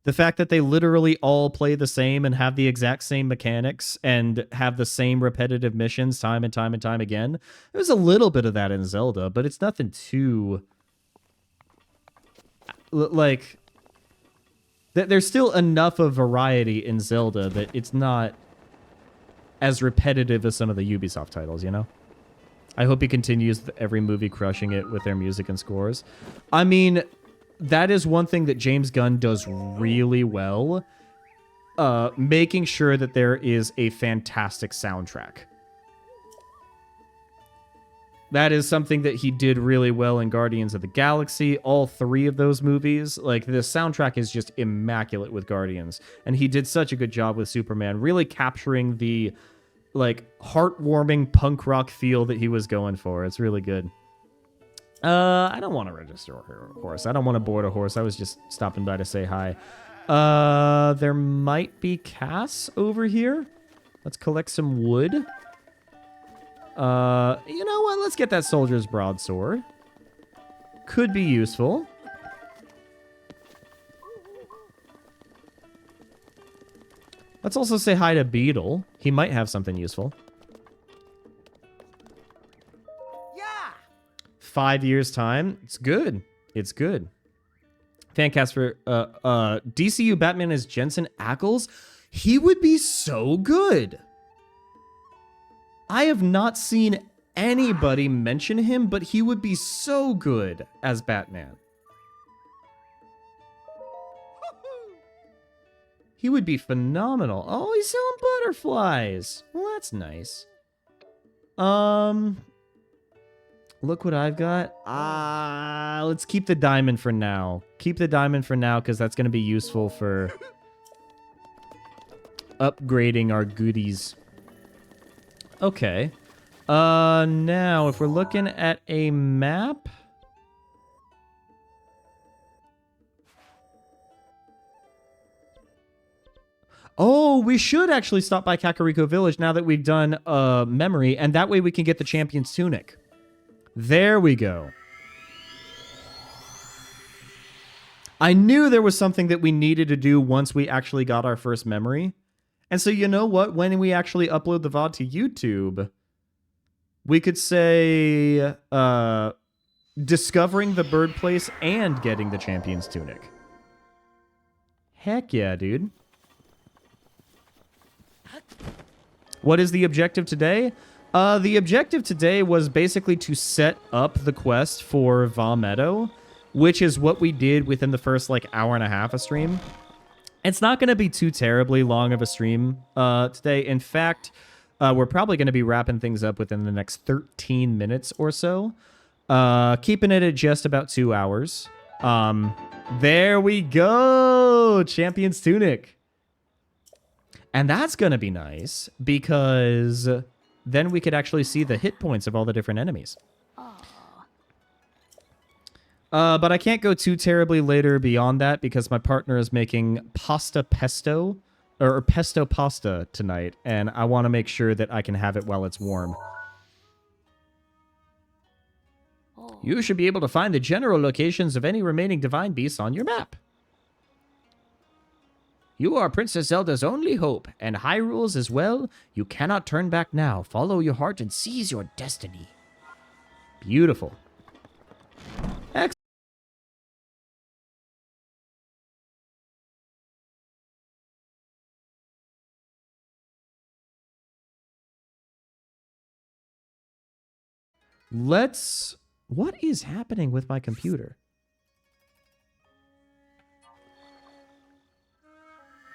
The fact that they literally all play the same and have the exact same mechanics and have the same repetitive missions time and time and time again. There's a little bit of that in Zelda, but it's nothing too... Like, there's still enough of variety in Zelda that it's not as repetitive as some of the Ubisoft titles, you know? I hope he continues every movie crushing it with their music and scores. I mean, that is one thing that James Gunn does really well, making sure that there is a fantastic soundtrack. That is something that he did really well in Guardians of the Galaxy. All three of those movies, like, the soundtrack is just immaculate with Guardians. And he did such a good job with Superman, really capturing the, like, heartwarming punk rock feel that he was going for. It's really good. I don't want to register a horse. I don't want to board a horse. I was just stopping by to say hi. There might be Cass over here. Let's collect some wood. You know what? Let's get that soldier's broadsword. Could be useful. Let's also say hi to Beetle. He might have something useful. Yeah. 5 years time. It's good. It's good. Fancast for DCU Batman is Jensen Ackles. He would be so good. I have not seen anybody mention him, but he would be so good as Batman. He would be phenomenal. Oh, he's selling butterflies. Well, that's nice. Look what I've got. Let's keep the diamond for now. Keep the diamond for now, because that's going to be useful for upgrading our goodies. Okay. Now, if we're looking at a map... Oh, we should actually stop by Kakariko Village now that we've done memory, and that way we can get the Champion's Tunic. There we go. I knew there was something that we needed to do once we actually got our first memory. And so, you know what? When we actually upload the VOD to YouTube, we could say discovering the bird place and getting the Champion's Tunic. Heck yeah, dude. What is the objective today? The objective today was basically to set up the quest for Va Meadow, which is what we did within the first, like, hour and a half of stream. It's not going to be too terribly long of a stream today. In fact, We're probably going to be wrapping things up within the next 13 minutes or so. Keeping it at just about 2 hours. There we go! Champion's Tunic. And that's going to be nice, because then we could actually see the hit points of all the different enemies. But I can't go too terribly later beyond that, because my partner is making pasta pesto, or pesto pasta tonight, and I want to make sure that I can have it while it's warm. You should be able to find the general locations of any remaining divine beasts on your map. You are Princess Zelda's only hope, and Hyrule's as well. You cannot turn back now. Follow your heart and seize your destiny. Beautiful. Excellent. Let's... What is happening with my computer?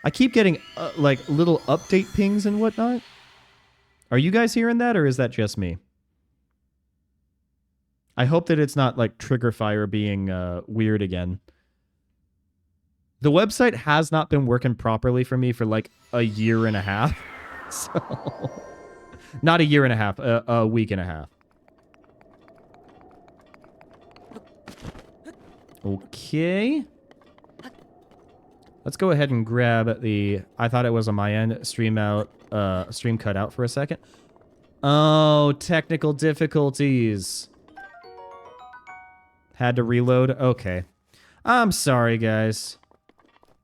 I keep getting, like, little update pings and whatnot. Are you guys hearing that, or is that just me? I hope that it's not, like, trigger fire being weird again. The website has not been working properly for me for, like, a year and a half. So... Not a year and a half, a week and a half. Okay. Let's go ahead and grab the... I thought it was on my end. Stream cut out for a second. Oh, technical difficulties. Had to reload? Okay. I'm sorry, guys.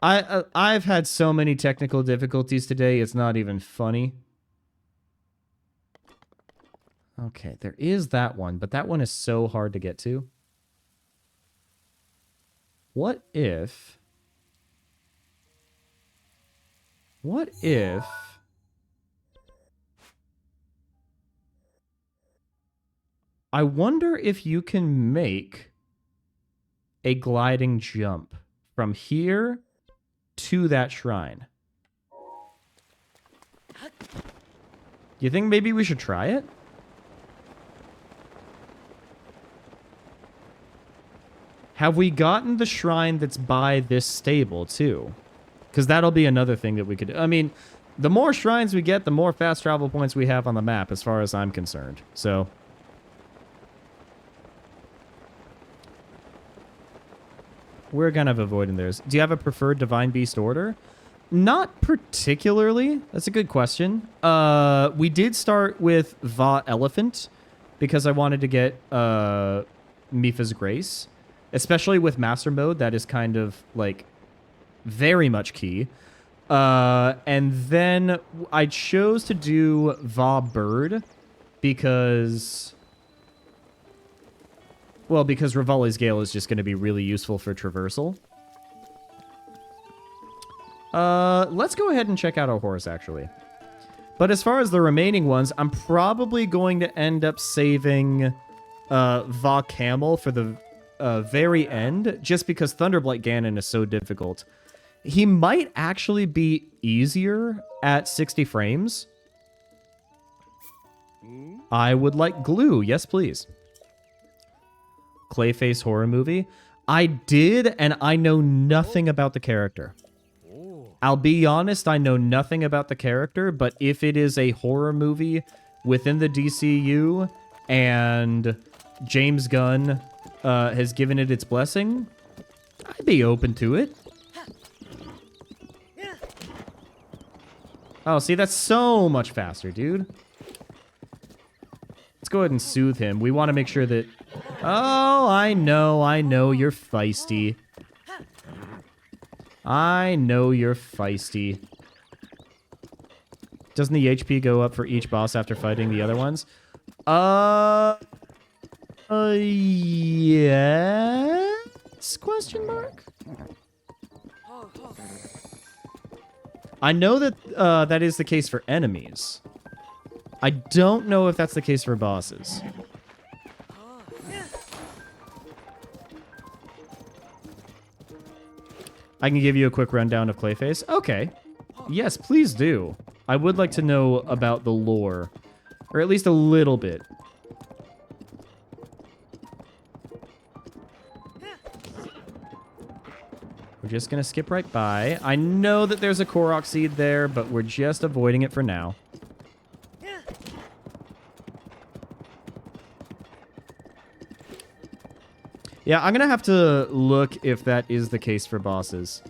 I've had so many technical difficulties today, it's not even funny. Okay, there is that one, but that one is so hard to get to. What if... What if... I wonder if you can make a gliding jump from here to that shrine. You think maybe we should try it? Have we gotten the shrine that's by this stable, too? Because that'll be another thing that we could... I mean, the more shrines we get, the more fast travel points we have on the map, as far as I'm concerned. So... we're kind of avoiding theirs. Do you have a preferred Divine Beast order? Not particularly. That's a good question. We did start with Va Elephant, because I wanted to get Mipha's Grace. Especially with Master Mode, that is kind of, like, very much key. And then I chose to do Va Bird because... well, because Rivali's Gale is just going to be really useful for traversal. Let's go ahead and check out our horse, actually. But as far as the remaining ones, I'm probably going to end up saving Va Camel for the very end, just because Thunderblight Ganon is so difficult. He might actually be easier at 60 frames. I would like glue. Yes, please. Clayface horror movie. I did, and I know nothing about the character. I'll be honest, I know nothing about the character, but if it is a horror movie within the DCU and James Gunn has given it its blessing, I'd be open to it. Oh, see, that's so much faster, dude. Let's go ahead and soothe him. We want to make sure that... oh, I know, you're feisty. I know you're feisty. Doesn't the HP go up for each boss after fighting the other ones? Yes? Question mark? I know that that is the case for enemies. I don't know if that's the case for bosses. I can give you a quick rundown of Clayface. Okay. Yes, please do. I would like to know about the lore. Or at least a little bit. We're just going to skip right by. I know that there's a Korok seed there, but we're just avoiding it for now. Yeah, I'm going to have to look if that is the case for bosses.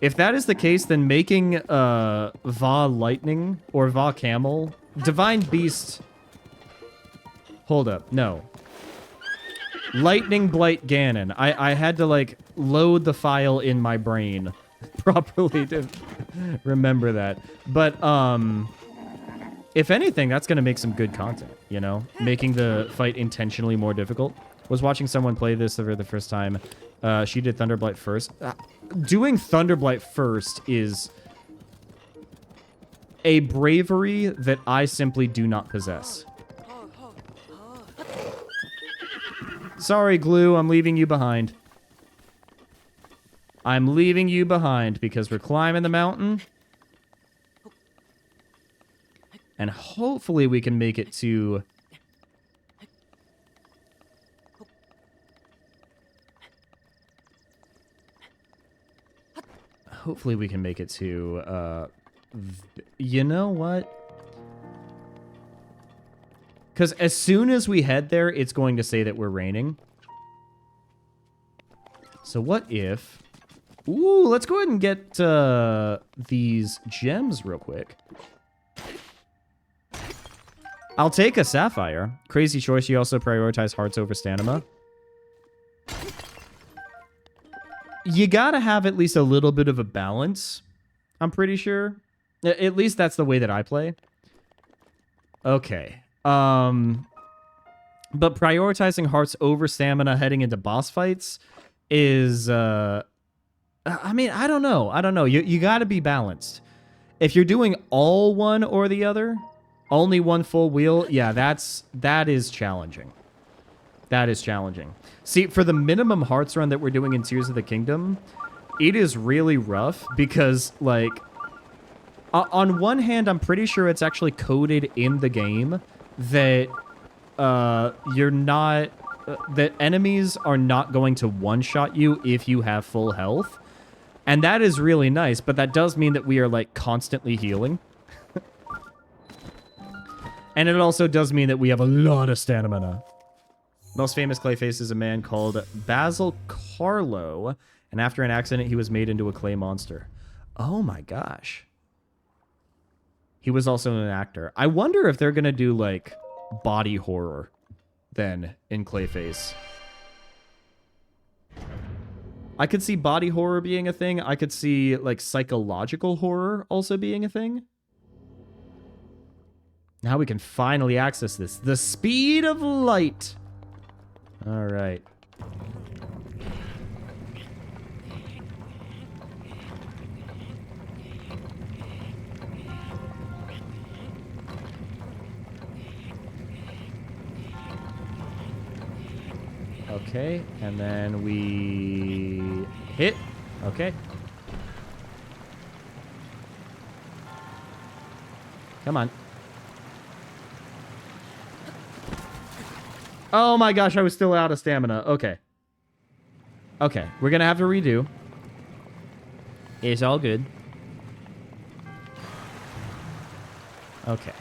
If that is the case, then making Va Lightning or Va Camel, Divine Beast... Hold up, no. Lightning Blight Ganon. I had to, like, load the file in my brain properly to remember that. But, if anything, that's going to make some good content, you know? Making the fight intentionally more difficult. Was watching someone play this for the first time. She did Thunderblight first. Doing Thunderblight first is a bravery that I simply do not possess. Sorry, Glue, I'm leaving you behind. I'm leaving you behind because we're climbing the mountain. And hopefully we can make it to... Hopefully we can make it to, you know what? Because as soon as we head there, it's going to say that we're raining. So what if... Ooh, let's go ahead and get these gems real quick. I'll take a sapphire. Crazy choice. You also prioritize hearts over stamina. You gotta have at least a little bit of a balance, I'm pretty sure. At least that's the way that I play. Okay. But prioritizing hearts over stamina heading into boss fights is, I mean, I don't know. You gotta be balanced. If you're doing all one or the other, only one full wheel, yeah, that is challenging. That is challenging. See, for the minimum hearts run that we're doing in Tears of the Kingdom, it is really rough because, like, on one hand, I'm pretty sure it's actually coded in the game that you're not... that enemies are not going to one-shot you if you have full health. And that is really nice, but that does mean that we are, like, constantly healing. And it also does mean that we have a lot of stamina. Most famous Clayface is a man called Basil Carlo, and after an accident, he was made into a clay monster. Oh my gosh. He was also an actor. I wonder if they're gonna do, like, body horror, then, in Clayface. I could see body horror being a thing. I could see, like, psychological horror also being a thing. Now we can finally access this. The speed of light. All right. Okay, and then we hit. Okay. Come on. Oh my gosh, I was still out of stamina. Okay. Okay, we're gonna have to redo. It's all good. Okay.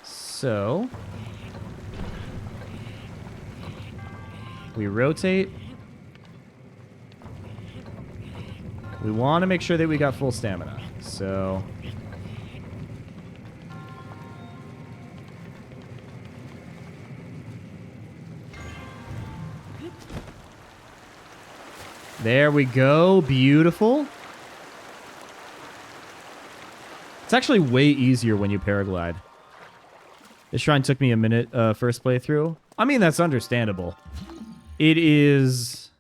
So... we rotate. We want to make sure that we got full stamina. So... there we go. Beautiful. It's actually way easier when you paraglide. This shrine took me a minute first playthrough. I mean, that's understandable. It is...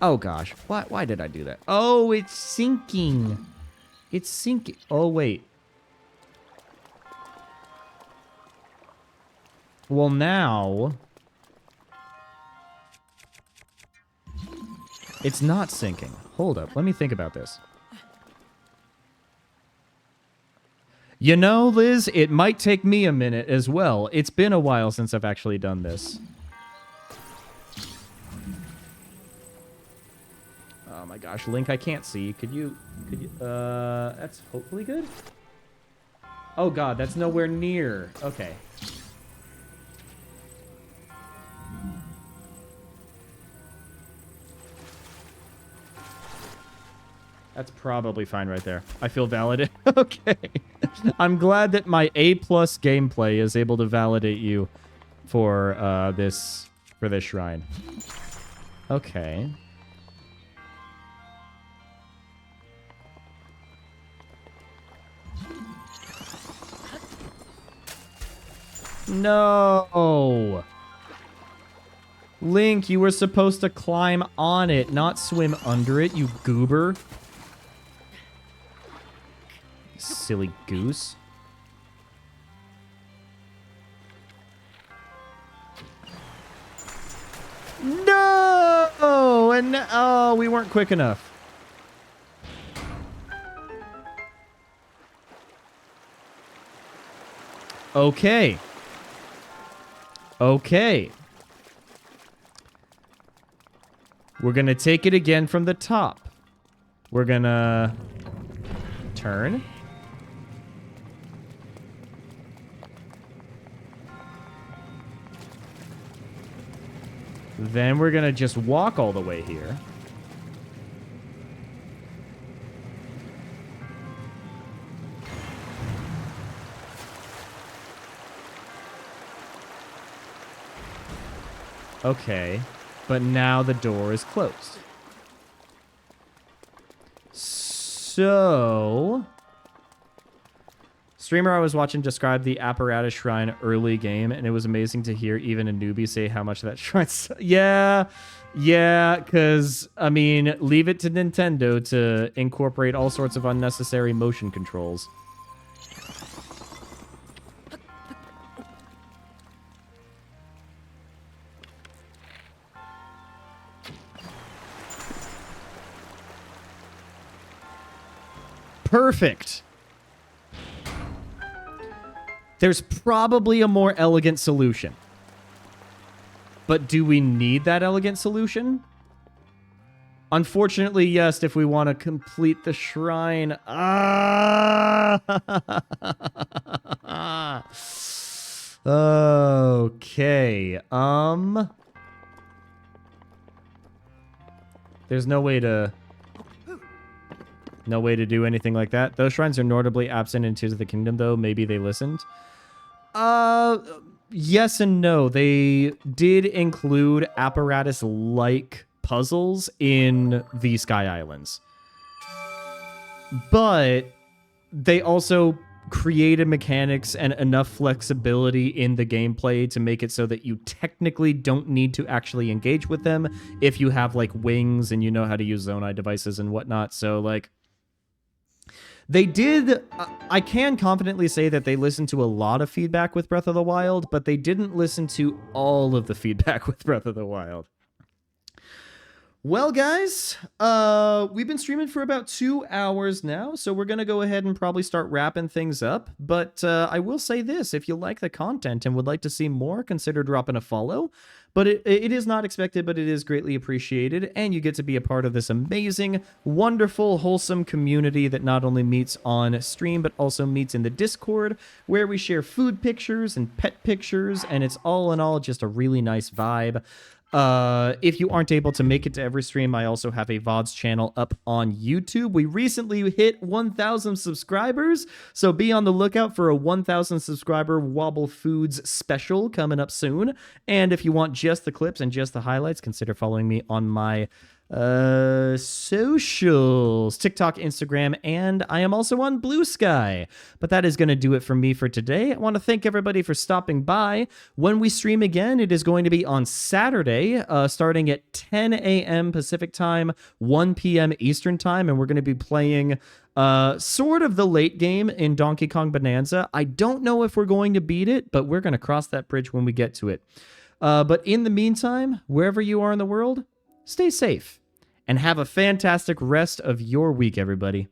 oh gosh. Why did I do that? Oh, it's sinking. It's sinking. Oh, wait. Well, now... It's not sinking. Hold up. Let me think about this. You know, Liz, it might take me a minute as well. It's been a while since I've actually done this. Oh my gosh, Link, I can't see. Could you, that's hopefully good. Oh god, that's nowhere near. Okay. That's probably fine right there. I feel validated. Okay. I'm glad that my A+ gameplay is able to validate you for this shrine. Okay. No. Link, you were supposed to climb on it, not swim under it, you goober. Silly goose. No! And oh, we weren't quick enough. Okay. Okay. We're gonna take it again from the top. We're gonna turn. Then we're gonna just walk all the way here. Okay, but now the door is closed. So, streamer I was watching described the apparatus shrine early game, and it was amazing to hear even a newbie say how much that shrine. Yeah, because I mean, leave it to Nintendo to incorporate all sorts of unnecessary motion controls. Perfect. There's probably a more elegant solution. But do we need that elegant solution? Unfortunately, yes, if we want to complete the shrine. Okay. There's no way to... No way to do anything like that. Those shrines are notably absent in Tears of the Kingdom, though. Maybe they listened. Yes and no. They did include apparatus-like puzzles in the Sky Islands. But they also created mechanics and enough flexibility in the gameplay to make it so that you technically don't need to actually engage with them if you have, like, wings and you know how to use Zonai devices and whatnot. So, like... They did, I can confidently say that they listened to a lot of feedback with Breath of the Wild, but they didn't listen to all of the feedback with Breath of the Wild. Well, guys, we've been streaming for about 2 hours now, so we're going to go ahead and probably start wrapping things up. But I will say this, if you like the content and would like to see more, consider dropping a follow. But it is not expected, but it is greatly appreciated, and you get to be a part of this amazing, wonderful, wholesome community that not only meets on stream, but also meets in the Discord, where we share food pictures and pet pictures, and it's all in all just a really nice vibe. If you aren't able to make it to every stream, I also have a VODs channel up on YouTube. We recently hit 1,000 subscribers, so be on the lookout for a 1,000 subscriber Wobble Foods special coming up soon. And if you want just the clips and just the highlights, consider following me on my socials, TikTok, Instagram, and I am also on Blue Sky. But that is going to do it for me for today. I want to thank everybody for stopping by. When we stream again, it is going to be on Saturday, starting at 10 a.m. Pacific time, 1 p.m. Eastern time, and we're going to be playing sort of the late game in Donkey Kong Bonanza. I don't know if we're going to beat it, but we're going to cross that bridge when we get to it. But in the meantime, wherever you are in the world, stay safe. and have a fantastic rest of your week, everybody.